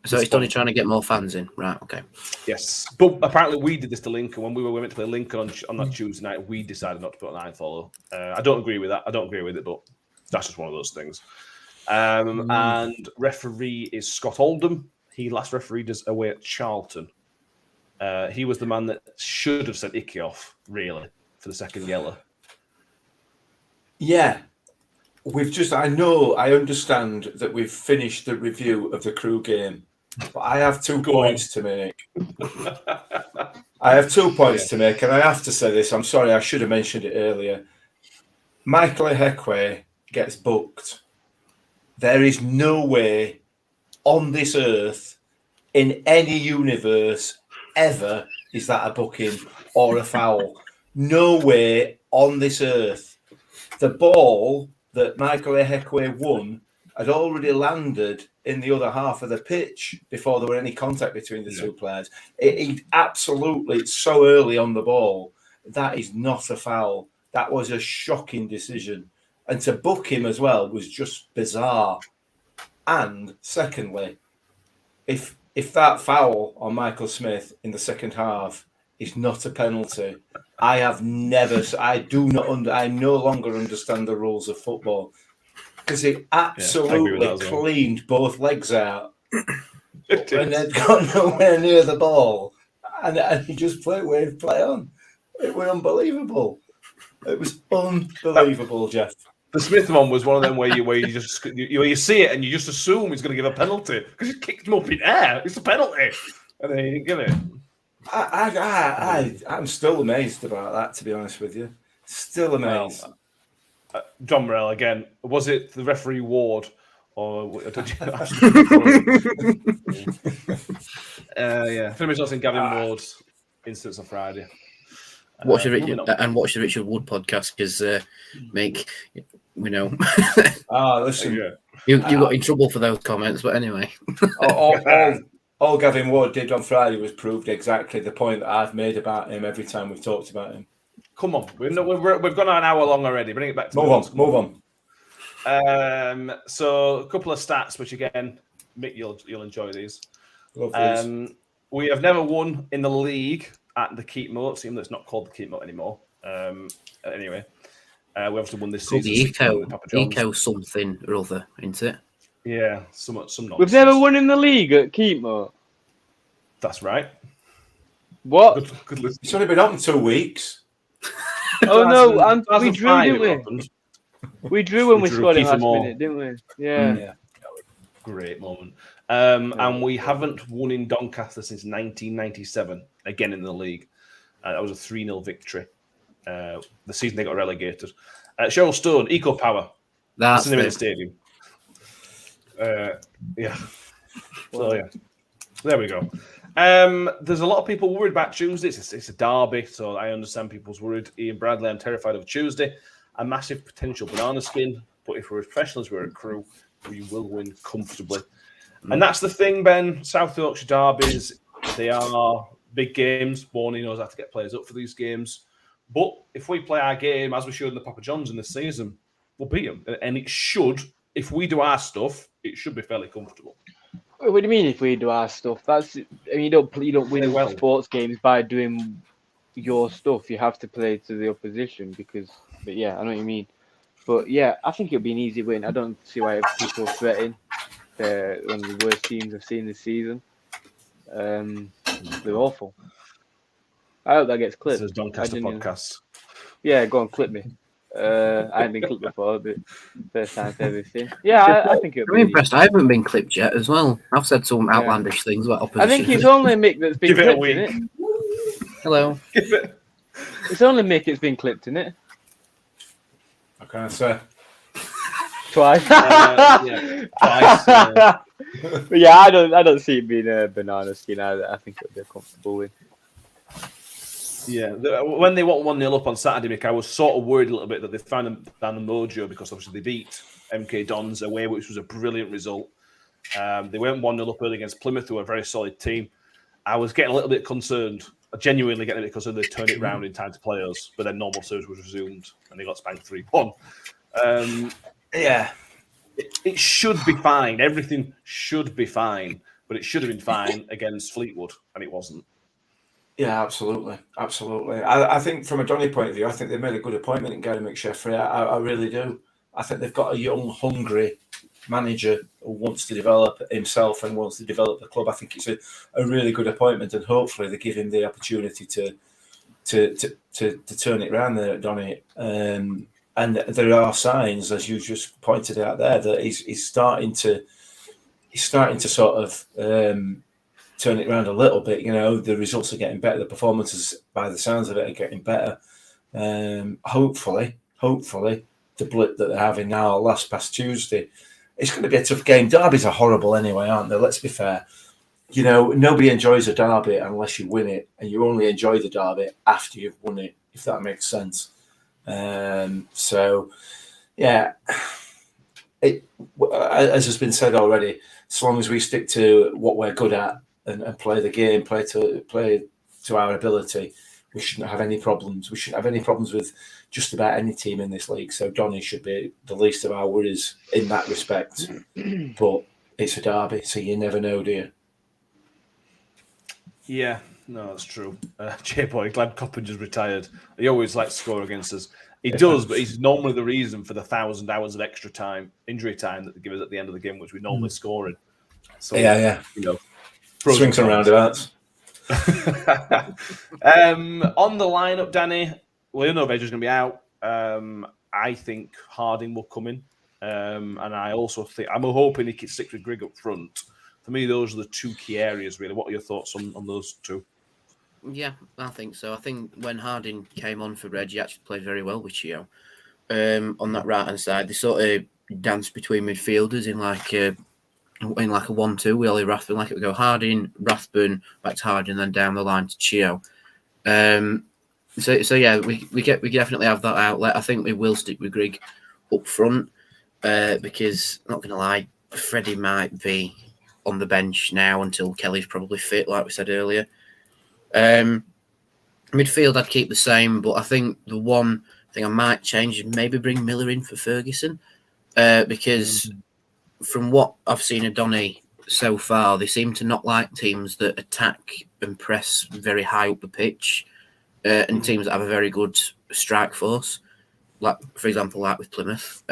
So it's Donny trying to get more fans in, right? Okay. Yes, but apparently we did this to Lincoln when we went to play Lincoln on that Tuesday night. We decided not to put an iFollow. I don't agree with that. I don't agree with it, but that's just one of those things. And referee is Scott Oldham. He last refereed us away at Charlton. He was the man that should have sent Icky off, really, for the second yellow. yeah, I understand that we've finished the review of the Crewe game, but I have 2 points to make. And I have to say this. I'm sorry, I should have mentioned it earlier. Michael Ehekwe gets booked, there is no way on this earth, in any universe, ever is that a booking or a foul. No way on this earth. The ball that Michael Ehekwe won had already landed in the other half of the pitch before there were any contact between the two players. He absolutely, so early on the ball, that is not a foul. That was a shocking decision. And to book him as well was just bizarre. And secondly, if that foul on Michael Smith in the second half is not a penalty, I no longer understand the rules of football, because he absolutely cleaned both legs out and had got nowhere near the ball, and he just play on. It was unbelievable. It was unbelievable, Jeff. The Smith one was one of them where you see it and you just assume he's going to give a penalty because he kicked him up in air. It's a penalty, and then he didn't give it. I'm still amazed about that, to be honest with you. Still amazed. John Morell again. Was it the referee Ward or did you? Finish us in Gavin Ward's instance on Friday. Watch the Richard Wood podcast because, we know. Listen, you got in trouble for those comments, but anyway. All Gavin Ward did on Friday was proved exactly the point that I've made about him every time we've talked about him. Come on, we've gone an hour long already. Bring it back to move on. So a couple of stats, which again, Mick, you'll enjoy these. We have never won in the league at the Keep Moat, even though it's not called the Keep Moat anymore. Anyway, we obviously won this season. The Eco something or other, isn't it? Yeah, some nonsense. We've never won in the league at Keep Moat. That's right. What? Good listen. It's only been on 2 weeks. Oh no, and we drew, didn't we? We drew when we scored in last minute, didn't we? Yeah. Great moment. And we haven't won in Doncaster since 1997, again in the league. That was a 3-0 victory. The season they got relegated. Cheryl Stone, Eco Power. That's the name of the stadium. So, there we go. There's a lot of people worried about Tuesday. It's a derby, so I understand people's worried. Ian Bradley, I'm terrified of Tuesday. A massive potential banana skin, but if we're as professional as we're at Crewe, we will win comfortably. And that's the thing, Ben. South Yorkshire derbies, they are big games. Warney knows how to get players up for these games. But if we play our game as we showed in the Papa John's in this season, we'll beat them. And it should, if we do our stuff, it should be fairly comfortable. What do you mean if we do our stuff? You don't win sports games by doing your stuff. You have to play to the opposition but I know what you mean. But yeah, I think it'll be an easy win. I don't see why people are threatening. They're one of the worst teams I've seen this season. They're awful. I hope that gets clipped. This is Doncaster podcast. Yeah, go on, clip me. I haven't been clipped before, but first time for everything. Yeah, I think it'll be. I'm impressed. I haven't been clipped yet as well. I've said some outlandish things about opposition. I think it's only Mick that's been clipped, isn't it? Hello. It's only Mick that's been clipped, isn't it? What can I say? Twice. Twice. But yeah, I don't see it being a banana skin either. I think it'll be a comfortable win. Yeah, when they went 1-0 up on Saturday, Mick, I was sort of worried a little bit that they found the mojo because obviously they beat MK Dons away, which was a brilliant result. They went 1-0 up early against Plymouth, who are a very solid team. I was getting a little bit concerned, genuinely getting a bit concerned they turned it round in time to play us, but then normal service was resumed and they got spanked 3-1. It should be fine. Everything should be fine, but it should have been fine against Fleetwood, and it wasn't. Yeah, absolutely. I think from a Donny point of view, I think they've made a good appointment in Gary McSheffrey. I really do. I think they've got a young, hungry manager who wants to develop himself and wants to develop the club. I think it's a really good appointment, and hopefully they give him the opportunity to turn it around there at Donny. And there are signs, as you just pointed out there, that he's starting to sort of turn it around a little bit. You know, the results are getting better. The performances, by the sounds of it, are getting better. Hopefully, the blip that they're having now, last past Tuesday, it's going to be a tough game. Derbies are horrible anyway, aren't they? Let's be fair. You know, nobody enjoys a derby unless you win it, and you only enjoy the derby after you've won it, if that makes sense. So, yeah, as has been said already, as long as we stick to what we're good at and play the game, play to our ability, we shouldn't have any problems. We shouldn't have any problems with just about any team in this league. So Donny should be the least of our worries in that respect. But it's a derby, so you never know, do you? Yeah, no, that's true. J-Boy, glad Coppinger's retired. He always likes to score against us. He does, but he's normally the reason for the 1,000 hours of extra time, injury time that they give us at the end of the game, which we normally score in. So, yeah. You know, swings and roundabouts. On the lineup, Danny, well, you know Vega's going to be out. I think Harding will come in. And I also think, I'm hoping he can stick with Grigg up front. For me, those are the two key areas, really. What are your thoughts on those two? Yeah, I think so. I think when Harding came on for Reg, he actually played very well with Chio. On that right-hand side, they sort of danced between midfielders in like a 1-2 with Ollie Rathbone. Like it would go Harding, Rathbone, back to Harding, then down the line to Chio. So yeah, we definitely have that outlet. I think we will stick with Grigg up front because, not going to lie, Freddie might be on the bench now until Kelly's probably fit, like we said earlier. Midfield, I'd keep the same, but I think the one thing I might change is maybe bring Miller in for Ferguson because from what I've seen of Donny so far, they seem to not like teams that attack and press very high up the pitch and teams that have a very good strike force, like for example, like with Plymouth.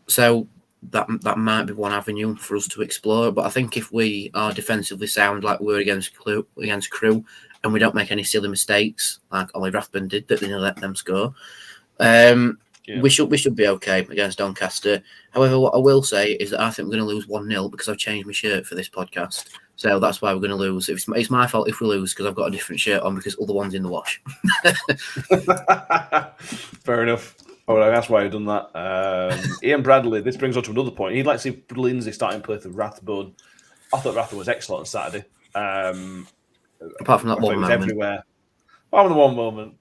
So that might be one avenue for us to explore. But I think if we are defensively sound like we were against Crewe, and we don't make any silly mistakes like Ollie Rathbone did that didn't let them score, we should be okay against Doncaster. However, what I will say is that I think we're going to lose 1-0 because I've changed my shirt for this podcast. So that's why we're going to lose. It's my fault if we lose because I've got a different shirt on because other one's in the wash. Fair enough. Oh, that's why I've done that. Ian Bradley, this brings us to another point. He'd like to see Lindsay starting play with Rathbone. I thought Rathbone was excellent on Saturday. Apart from that one moment. Everywhere. Apart from the one moment.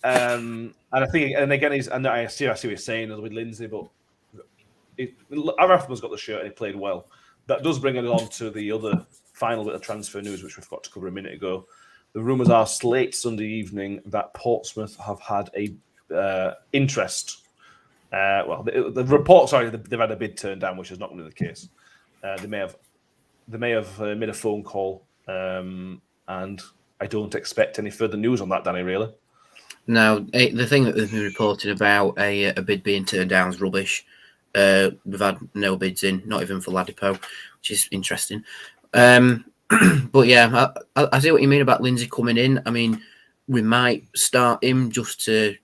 And I think, and again, I see what you're saying with Lindsay, but Rathbone's got the shirt and he played well. That does bring it on to the other final bit of transfer news, which we forgot to cover a minute ago. The rumours are late Sunday evening that Portsmouth have had a interest. The report, they've had a bid turned down, which is not going to be the case. They may have made a phone call, and I don't expect any further news on that, Danny, really. No, the thing that they've been reporting about a bid being turned down is rubbish. We've had no bids in, not even for Ladipo, which is interesting. But yeah, I see what you mean about Lindsay coming in. I mean, we might start him just to...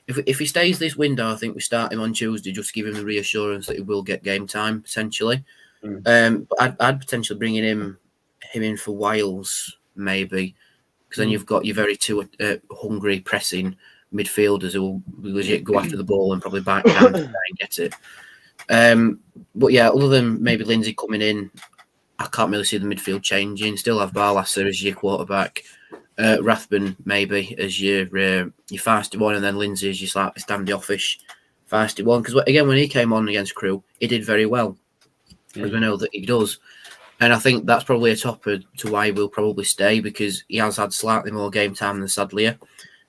If he stays this window, I think we start him on Tuesday just to give him the reassurance that he will get game time, potentially. But I'd potentially bring him in for Wiles, maybe, because then you've got your very two hungry pressing midfielders who will legit go after the ball and probably back down and get it. But yeah, other than maybe Lindsay coming in, I can't really see the midfield changing. Still have Barlasser as your quarterback, Rathbone maybe as your feisty one, and then Lindsay as your slightly standoffish feisty one. Because again, when he came on against Crewe, he did very well, as we know that he does. And I think that's probably a topper to why he will probably stay, because he has had slightly more game time than Sadlier.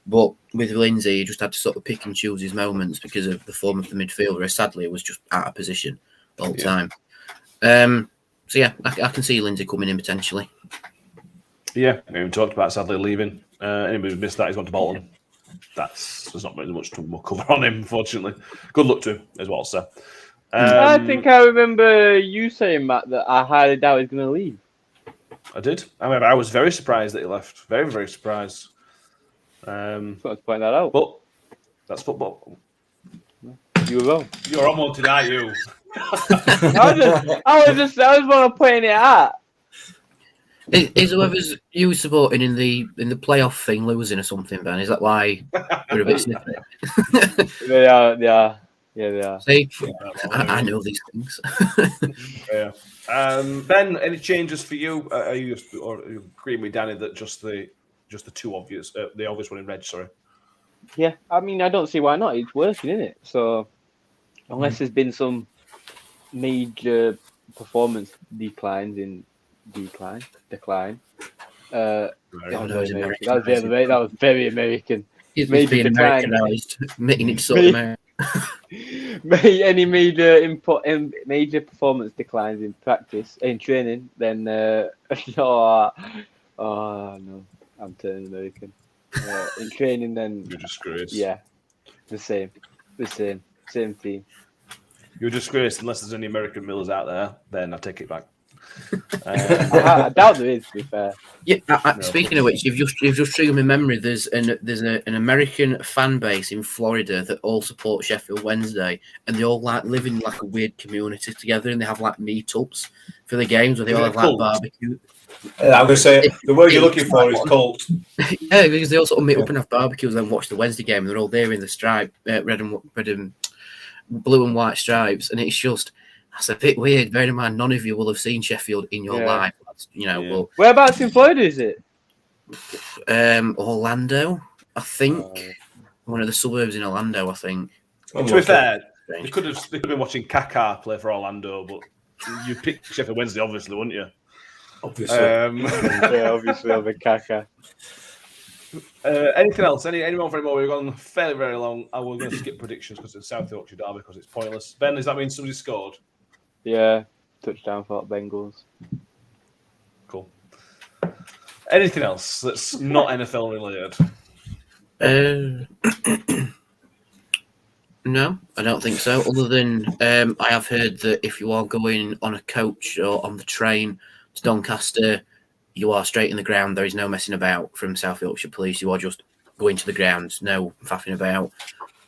But with Lindsay, he just had to sort of pick and choose his moments because of the form of the midfielder. Whereas Sadlier was just out of position all the time. So yeah, I can see Lindsay coming in potentially. Yeah, we talked about Sadlier leaving. Anybody who missed that, he's gone to Bolton. There's not really much to cover on him, unfortunately. Good luck to him as well, sir. I think I remember you saying, Matt, that I highly doubt he's going to leave. I did. I was very surprised that he left. Very, very surprised. Just wanted to point that out. But that's football. You were wrong. You're on one tonight, you. I was want to point it out. Is whoever's you were supporting in the playoff thing losing or something, Ben? Is that why you're a bit snippy? Yeah. Yeah, they are. See, I know these things. Yeah. Ben, any changes for you? Are you agreeing with Danny that just the two obvious, the obvious one in red? Sorry. Yeah, I mean, I don't see why not. It's working, isn't it? So, unless there's been some major performance decline. That was very American. He's Major being decline. Americanized, making it sort of American. Any major performance declines in practice, in training, then no, I'm turning American. In training, then You're disgraced. yeah, the same team. You're disgraced unless there's any American Millers out there. Then I take it back. I doubt there is, to be fair. Yeah. Speaking of which, you've just triggered my memory. There's an American fan base in Florida that all support Sheffield Wednesday, and they all like live in like a weird community together, and they have like meetups for the games where they all have like barbecue. I'm going to say the word you're looking for is cult. Yeah, because they all sort of meet up and have barbecues and then watch the Wednesday game. And they're all there in the stripe, red and blue and white stripes, and it's just. That's a bit weird. Bear in mind, none of you will have seen Sheffield in your life. Well, whereabouts in Florida is it? Orlando, I think. One of the suburbs in Orlando, I think. To be fair, they could have been watching Kaká play for Orlando, but you picked Sheffield Wednesday, obviously, wouldn't you? Obviously. Yeah, obviously, over Kaká. Anything else? Anyone for any more? We've gone fairly, very long. I will going to skip predictions because it's South Yorkshire derby because it's pointless. Ben, does that mean somebody scored? Yeah, touchdown for Bengals. Cool. Anything else that's not NFL related? No, I don't think so. Other than I have heard that if you are going on a coach or on the train to Doncaster, you are straight in the ground. There is no messing about from South Yorkshire Police. You are just going to the ground, no faffing about.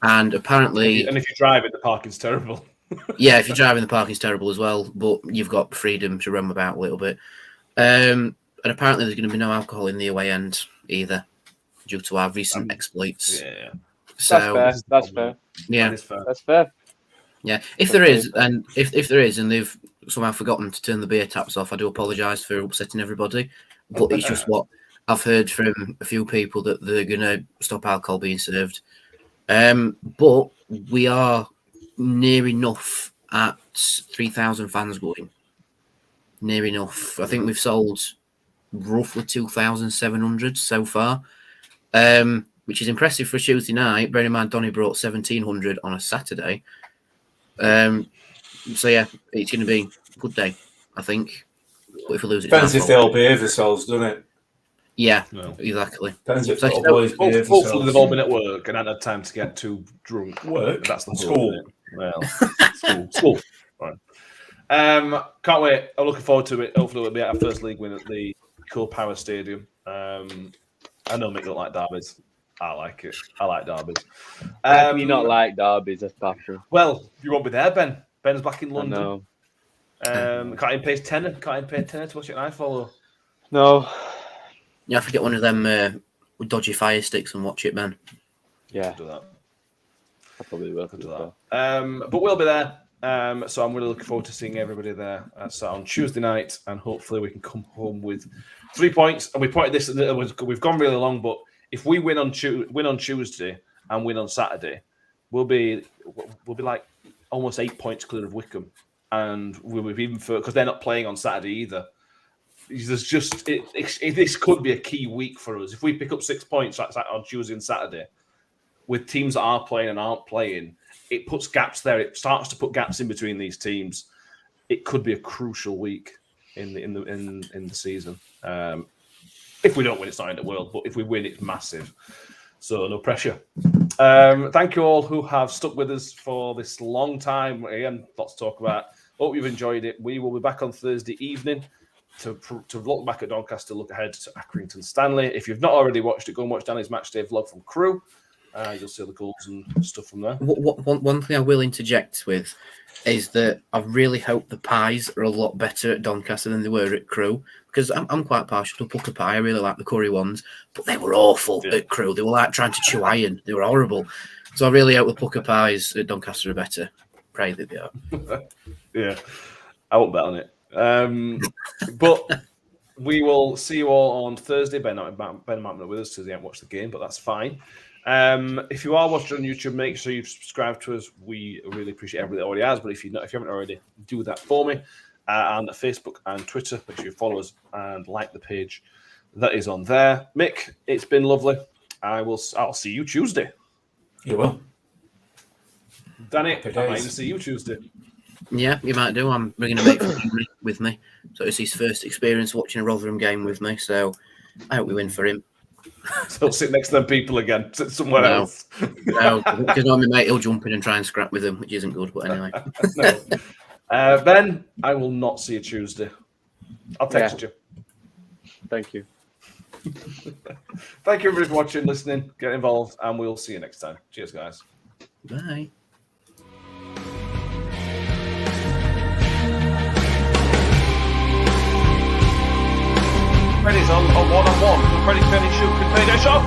And apparently... And if you drive it, the parking's terrible. Yeah, if you're driving, the parking's terrible as well, but you've got freedom to roam about a little bit. And apparently there's going to be no alcohol in the away end either, due to our recent exploits. Yeah. So That's fair. Yeah, That's fair. Yeah, if there is, and if there is, and they've somehow forgotten to turn the beer taps off, I do apologise for upsetting everybody. But it's just what I've heard from a few people that they're going to stop alcohol being served. But we are near enough at 3,000 fans going. Near enough. I think we've sold roughly 2,700 so far, which is impressive for a Tuesday night. Bearing in mind, Donny brought 1,700 on a Saturday. So yeah, it's going to be a good day, I think. But if we lose, it depends if they all behave themselves, doesn't it? Yeah, no. Exactly. Depends if So all boys behave Hopefully themselves. they've all been at work and hadn't had time to get too drunk. Work? That's the School. Isn't it? Well, school. Right. Can't wait. I'm looking forward to it. Hopefully we'll be at our first league win at the Cool Power Stadium. I know Mick don't like derbies. I like it. I like derbies. How can you not like derbies? That's passion. Well, you won't be there, Ben. Ben's back in London. No. Can't even pay tenner. Can't even pay tenner to watch it in iFollow. No. You have to get one of them dodgy fire sticks and watch it, man. Yeah. Do that. I probably will Do that. But we'll be there. So I'm really looking forward to seeing everybody there. So on Tuesday night, and hopefully we can come home with 3 points. And we pointed this. We've gone really long, but if we win on Tuesday and win on Saturday, we'll be like almost 8 points clear of Wickham, and we'll be even further because they're not playing on Saturday either. There's just this could be a key week for us if we pick up 6 points like on Tuesday and Saturday with teams that are playing and aren't playing. It puts gaps there. It starts to put gaps in between these teams. It could be a crucial week in the season. If we don't win, it's not in the world. But if we win, it's massive. So no pressure. Thank you all who have stuck with us for this long time. Again, lots to talk about. Hope you've enjoyed it. We will be back on Thursday evening to look back at Doncaster, look ahead to Accrington Stanley. If you've not already watched it, go and watch Danny's matchday vlog from Crewe. You'll see the goals and stuff from there. One thing I will interject with is that I really hope the pies are a lot better at Doncaster than they were at Crewe, because I'm quite partial to Pucker pie. I really like the curry ones, but they were awful at Crewe. They were like trying to chew iron. They were horrible. So I really hope the Pucker Pies at Doncaster are better. Pray that they are. Yeah, I won't bet on it. But we will see you all on Thursday. Ben might not be with us because he hasn't watched the game, but that's fine. If you are watching on YouTube, make sure you subscribe to us. We really appreciate everybody that already has, but if you haven't already, do that for me. And Facebook and Twitter, make sure you follow us and like the page that is on there. Mick, it's been lovely. I'll see you Tuesday. You will. Danny, I might even see you Tuesday. Yeah, you might do. I'm bringing a mate with me. So it's his first experience watching a Rotherham game with me. So I hope we win for him. So sit next to them people again. Sit somewhere else. No, because my mate, he'll jump in and try and scrap with him, which isn't good. But anyway. No. Ben, I will not see you Tuesday. I'll text you. Thank you. Thank you everybody for watching, listening, get involved, and we'll see you next time. Cheers, guys. Bye. Freddy's on one-on-one. Freddy Fenny shoot container shot.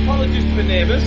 Apologies to the neighbours.